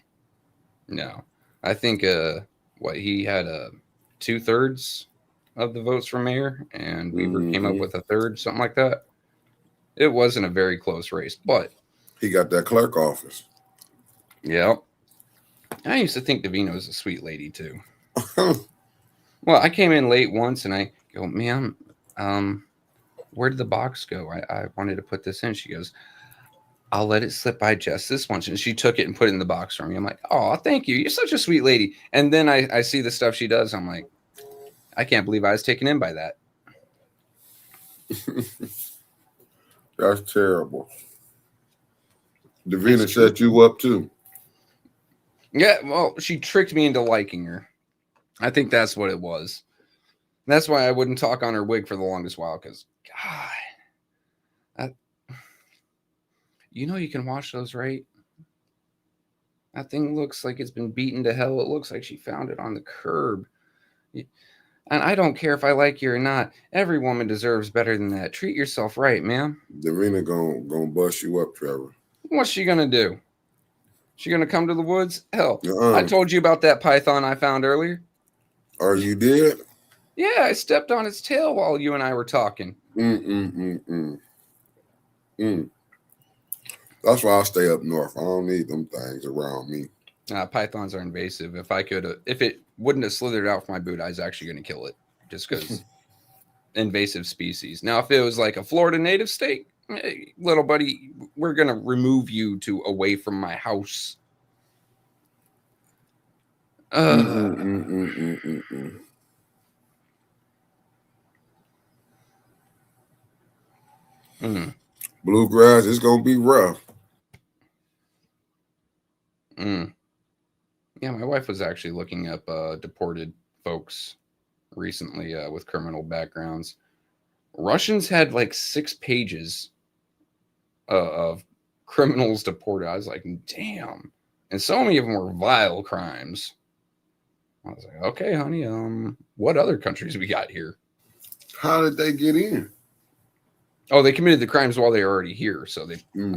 [SPEAKER 2] I think he had 2/3 of the votes for mayor, and Weaver came up with 1/3, something like that. It wasn't a very close race, but
[SPEAKER 1] he got that clerk office.
[SPEAKER 2] Yeah. I used to think Davina was a sweet lady too. Well, I came in late once and I go, ma'am, where did the box go? I wanted to put this in. She goes, I'll let it slip by just this once. And she took it and put it in the box for me. I'm like, oh, thank you. You're such a sweet lady. And then I see the stuff she does. I'm like, I can't believe I was taken in by that.
[SPEAKER 1] That's terrible. Davina set you up too.
[SPEAKER 2] Yeah, well, she tricked me into liking her. I think that's what it was. That's why I wouldn't talk on her wig for the longest while, because, God, you can wash those, right? That thing looks like it's been beaten to hell. It looks like she found it on the curb. And I don't care if I like you or not. Every woman deserves better than that. Treat yourself right, ma'am.
[SPEAKER 1] Davina gonna bust you up, Trevor.
[SPEAKER 2] What's she gonna do? She gonna come to the woods? Hell, I told you about that python I found earlier.
[SPEAKER 1] Or you did?
[SPEAKER 2] Yeah, I stepped on its tail while you and I were talking.
[SPEAKER 1] That's why I stay up north. I don't need them things around me.
[SPEAKER 2] Pythons are invasive. If it wouldn't have slithered out from my boot, I was actually going to kill it just because invasive species. Now, if it was like a Florida native state, hey, little buddy, we're going to remove you away from my house.
[SPEAKER 1] Bluegrass, it's going to be rough.
[SPEAKER 2] Yeah, my wife was actually looking up deported folks recently with criminal backgrounds. Russians had like 6 pages of criminals deported. I was like, damn. And so many of them were vile crimes. I was like, okay, honey, what other countries we got here?
[SPEAKER 1] How did they get in?
[SPEAKER 2] Oh, they committed the crimes while they were already here. So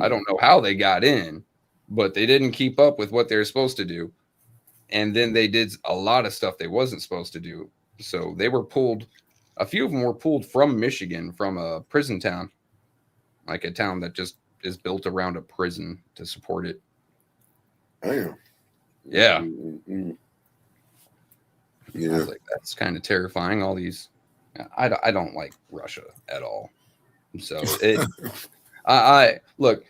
[SPEAKER 2] I don't know how they got in, but they didn't keep up with what they were supposed to do. And then they did a lot of stuff they wasn't supposed to do. So they were pulled. A few of them were pulled from Michigan, from a prison town, like a town that just is built around a prison to support it.
[SPEAKER 1] Damn.
[SPEAKER 2] Yeah.
[SPEAKER 1] Yeah.
[SPEAKER 2] I was like, that's kind of terrifying. All these, I don't like Russia at all. So I look,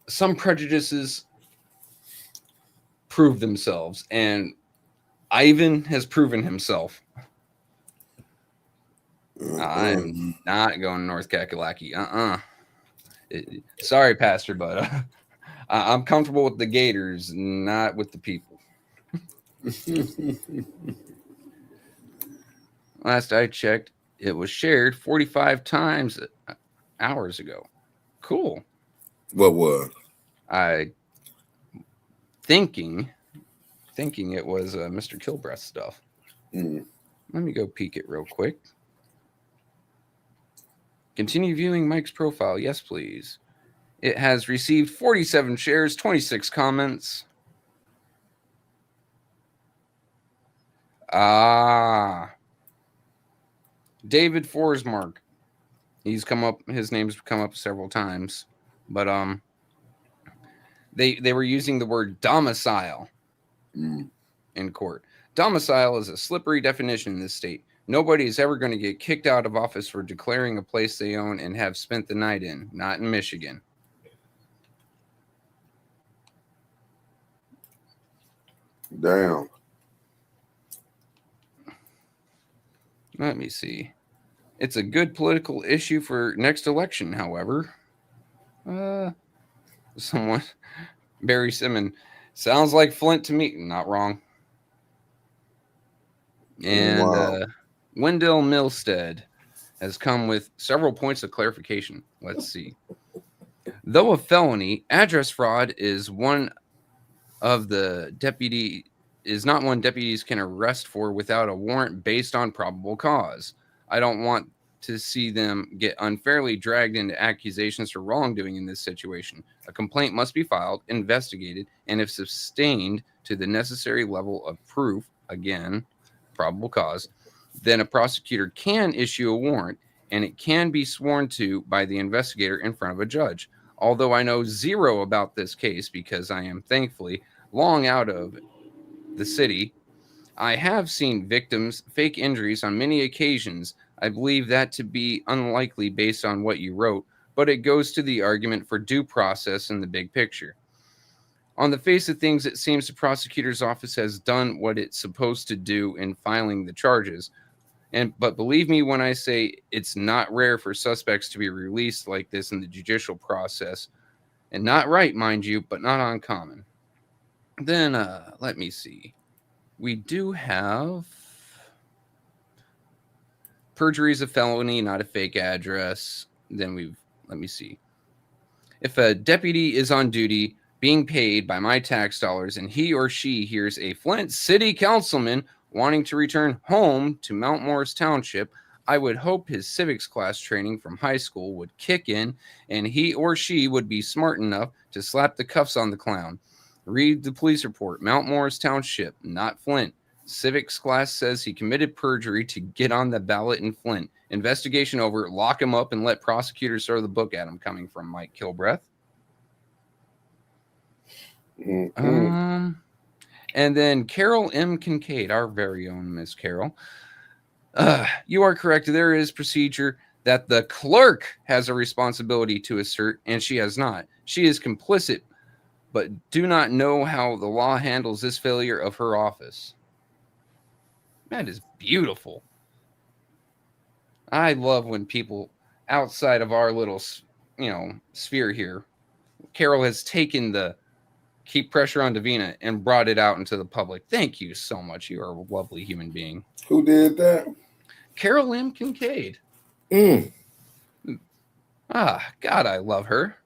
[SPEAKER 2] some prejudices prove themselves, and Ivan has proven himself. I'm not going to North Kakalaki. Sorry, Pastor, but I'm comfortable with the Gators, not with the people. Last I checked, It was shared 45 times hours ago. Cool.
[SPEAKER 1] What was?
[SPEAKER 2] I thinking it was Mr. Kilbreath stuff.
[SPEAKER 1] Mm.
[SPEAKER 2] Let me go peek it real quick. Continue viewing Mike's profile. Yes, please. It has received 47 shares, 26 comments. David Forsmark. He's come up. His name's come up several times, but they were using the word domicile in court. Domicile is a slippery definition in this state. Nobody is ever going to get kicked out of office for declaring a place they own and have spent the night in. Not in Michigan.
[SPEAKER 1] Damn.
[SPEAKER 2] Let me see. It's a good political issue for next election, however. Someone, Barry Simmons, sounds like Flint to me. Not wrong. And
[SPEAKER 1] Wow.
[SPEAKER 2] Wendell Milstead has come with several points of clarification. Let's see. Though a felony, address fraud is not one deputies can arrest for without a warrant based on probable cause. I don't want to see them get unfairly dragged into accusations for wrongdoing in this situation. A complaint must be filed, investigated, and if sustained to the necessary level of proof, again, probable cause, then a prosecutor can issue a warrant, and it can be sworn to by the investigator in front of a judge. Although I know zero about this case because I am thankfully long out of the city, I have seen victims fake injuries on many occasions. I believe that to be unlikely based on what you wrote, but it goes to the argument for due process in the big picture. On the face of things, it seems the prosecutor's office has done what it's supposed to do in filing the charges. But believe me when I say it's not rare for suspects to be released like this in the judicial process. And not right, mind you, but not uncommon. Then, let me see. We do have perjury is a felony, not a fake address. Then let me see. If a deputy is on duty being paid by my tax dollars and he or she hears a Flint city councilman wanting to return home to Mount Morris Township, I would hope his civics class training from high school would kick in and he or she would be smart enough to slap the cuffs on the clown. Read the police report. Mount Morris Township, not Flint. Civics class says he committed perjury to get on the ballot in Flint. Investigation over. Lock him up and let prosecutors throw the book at him. Coming from Mike Kilbreath.
[SPEAKER 1] Mm-hmm.
[SPEAKER 2] And then Carol M. Kincaid, our very own Miss Carol. You are correct. There is procedure that the clerk has a responsibility to assert, and she has not. She is complicit, but do not know how the law handles this failure of her office. That is beautiful. I love when people outside of our little, sphere here, Carol has taken the keep pressure on Davina and brought it out into the public. Thank you so much. You are a lovely human being.
[SPEAKER 1] Who did that?
[SPEAKER 2] Carol M. Kincaid.
[SPEAKER 1] God,
[SPEAKER 2] I love her.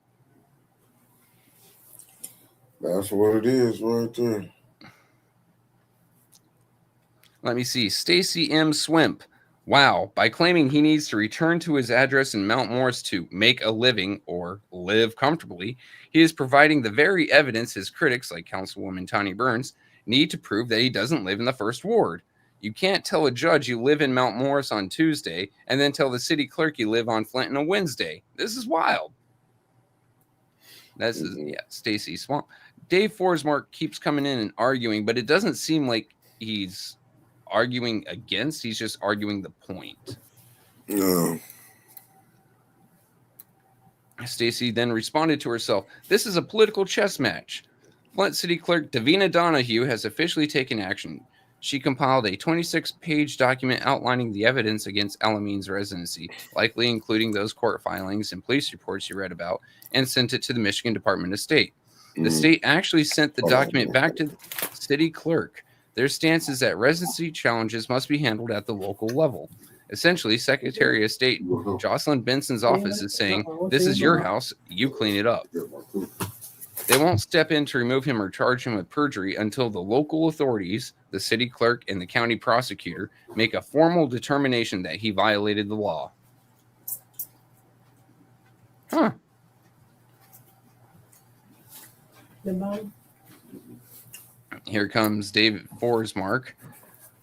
[SPEAKER 1] That's what it is right there.
[SPEAKER 2] Let me see. Stacy M. Swimp. Wow. By claiming he needs to return to his address in Mount Morris to make a living or live comfortably, he is providing the very evidence his critics, like Councilwoman Tani Burns, need to prove that he doesn't live in the First Ward. You can't tell a judge you live in Mount Morris on Tuesday and then tell the city clerk you live on Flint on a Wednesday. This is wild. That's Stacy Swamp. Dave Forsmark keeps coming in and arguing, but it doesn't seem like he's arguing against. He's just arguing the point.
[SPEAKER 1] No.
[SPEAKER 2] Stacy then responded to herself, "This is a political chess match. Flint City Clerk Davina Donahue has officially taken action. She compiled a 26-page document outlining the evidence against Elamine's residency, likely including those court filings and police reports you read about, and sent it to the Michigan Department of State. The state actually sent the document back to the city clerk. Their stance is that residency challenges must be handled at the local level. Essentially, Secretary of State Jocelyn Benson's office is saying, this is your house, you clean it up. They won't step in to remove him or charge him with perjury until the local authorities, the city clerk, and the county prosecutor make a formal determination that he violated the law. Huh. Here comes David Forsmark.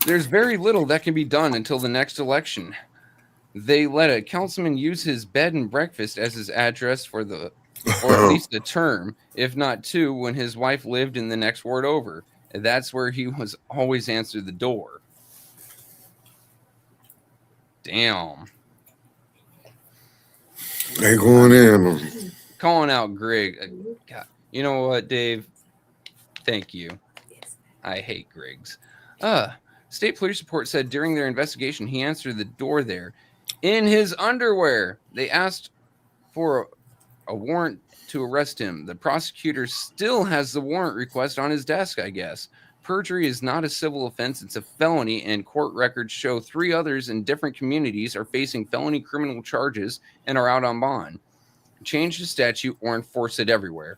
[SPEAKER 2] There's very little that can be done until the next election. They let a councilman use his bed and breakfast as his address for or at least a term, if not two, when his wife lived in the next ward over. And that's where he was always answered the door. Damn.
[SPEAKER 1] They going in.
[SPEAKER 2] Calling out Greg. God. You know what, Dave? Thank you. I hate Griggs. State police report said during their investigation, he answered the door there in his underwear. They asked for a warrant to arrest him. The prosecutor still has the warrant request on his desk, I guess. Perjury is not a civil offense. It's a felony, and court records show 3 others in different communities are facing felony criminal charges and are out on bond. Change the statute or enforce it everywhere.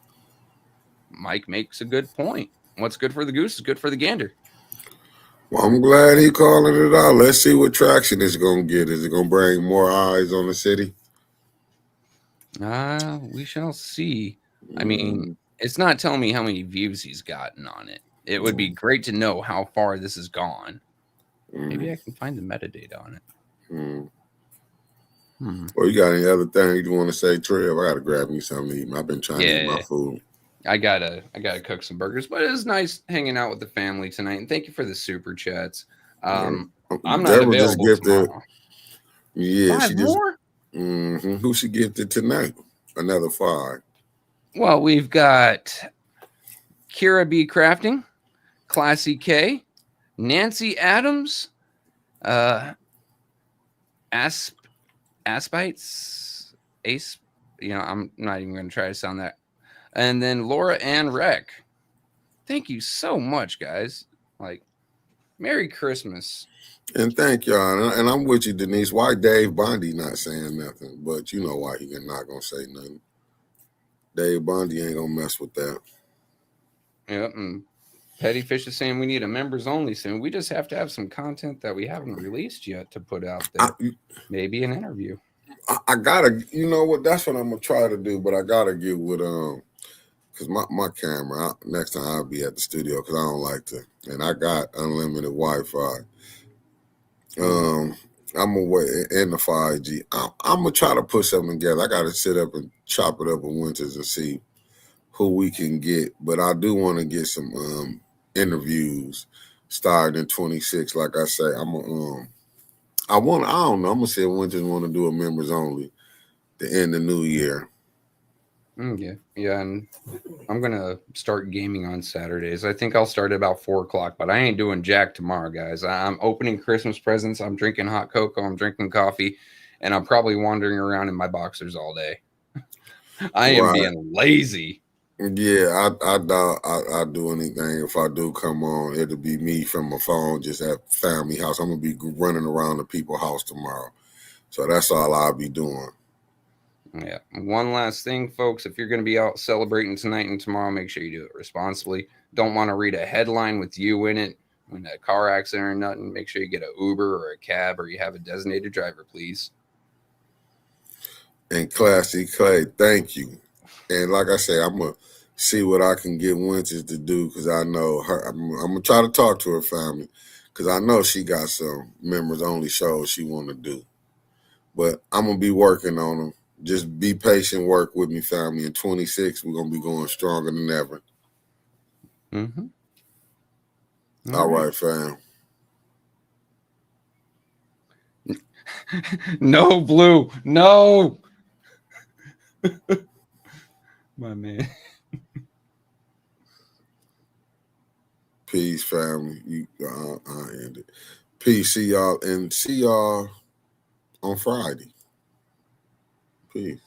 [SPEAKER 2] Mike makes a good point. What's good for the goose is good for the gander.
[SPEAKER 1] Well, I'm glad he calling it out. Let's see what traction it's going to get. Is it going to bring more eyes on the city?
[SPEAKER 2] We shall see. I mean, it's not telling me how many views he's gotten on it. It would be great to know how far this has gone. Maybe I can find the metadata on it.
[SPEAKER 1] Well, you got any other things you want to say, Trev? I got to grab me something to eat. I've been trying to eat my food.
[SPEAKER 2] I gotta cook some burgers, but it was nice hanging out with the family tonight. And thank you for the super chats. I'm not available tomorrow.
[SPEAKER 1] Yeah,
[SPEAKER 2] 5 more?
[SPEAKER 1] Who she gifted tonight? Another 5.
[SPEAKER 2] Well, we've got Kira B. Crafting, Classy K, Nancy Adams, Aspites, Ace. I'm not even going to try to sound that. And then Laura Ann Reck. Thank you so much, guys. Merry Christmas.
[SPEAKER 1] And thank y'all. And I'm with you, Denise. Why Dave Bondi not saying nothing? But you know why he not going to say nothing. Dave Bondi ain't going to mess with that.
[SPEAKER 2] Yep. And Petty Fish is saying we need a members only soon. We just have to have some content that we haven't released yet to put out there. Maybe an interview.
[SPEAKER 1] I gotta, you know what? That's what I'm going to try to do. But I got to get with, because my camera, next time I'll be at the studio because I don't like to. And I got unlimited Wi-Fi. I'm away in the 5G. I'm going to try to put something together. I got to sit up and chop it up with Winters and see who we can get. But I do want to get some interviews starting in 26. Like I say, I don't know. I'm going to see if Winters want to do a members only to end the new year.
[SPEAKER 2] Yeah, and I'm gonna start gaming on Saturdays. I think I'll start at about 4:00, but I ain't doing jack tomorrow, guys. I'm opening Christmas presents. I'm drinking hot cocoa. I'm drinking coffee, and I'm probably wandering around in my boxers all day. I am being lazy.
[SPEAKER 1] Yeah, I do anything. If I do come on, it'll be me from my phone, just at family house. I'm gonna be running around the people's house tomorrow, so that's all I'll be doing.
[SPEAKER 2] Yeah. One last thing, folks. If you're going to be out celebrating tonight and tomorrow, make sure you do it responsibly. Don't want to read a headline with you in it when a car accident or nothing. Make sure you get an Uber or a cab or you have a designated driver, please.
[SPEAKER 1] And Classy Clay, thank you. And like I say, I'm going to see what I can get Winters to do because I know her. I'm going to try to talk to her family because I know she got some members only shows she want to do. But I'm going to be working on them. Just be patient, work with me, family. In 26, we're going to be going stronger than ever. All right, fam.
[SPEAKER 2] No, Blue. No. My man.
[SPEAKER 1] Peace, family. I end it. Peace. See y'all on Friday. Peace.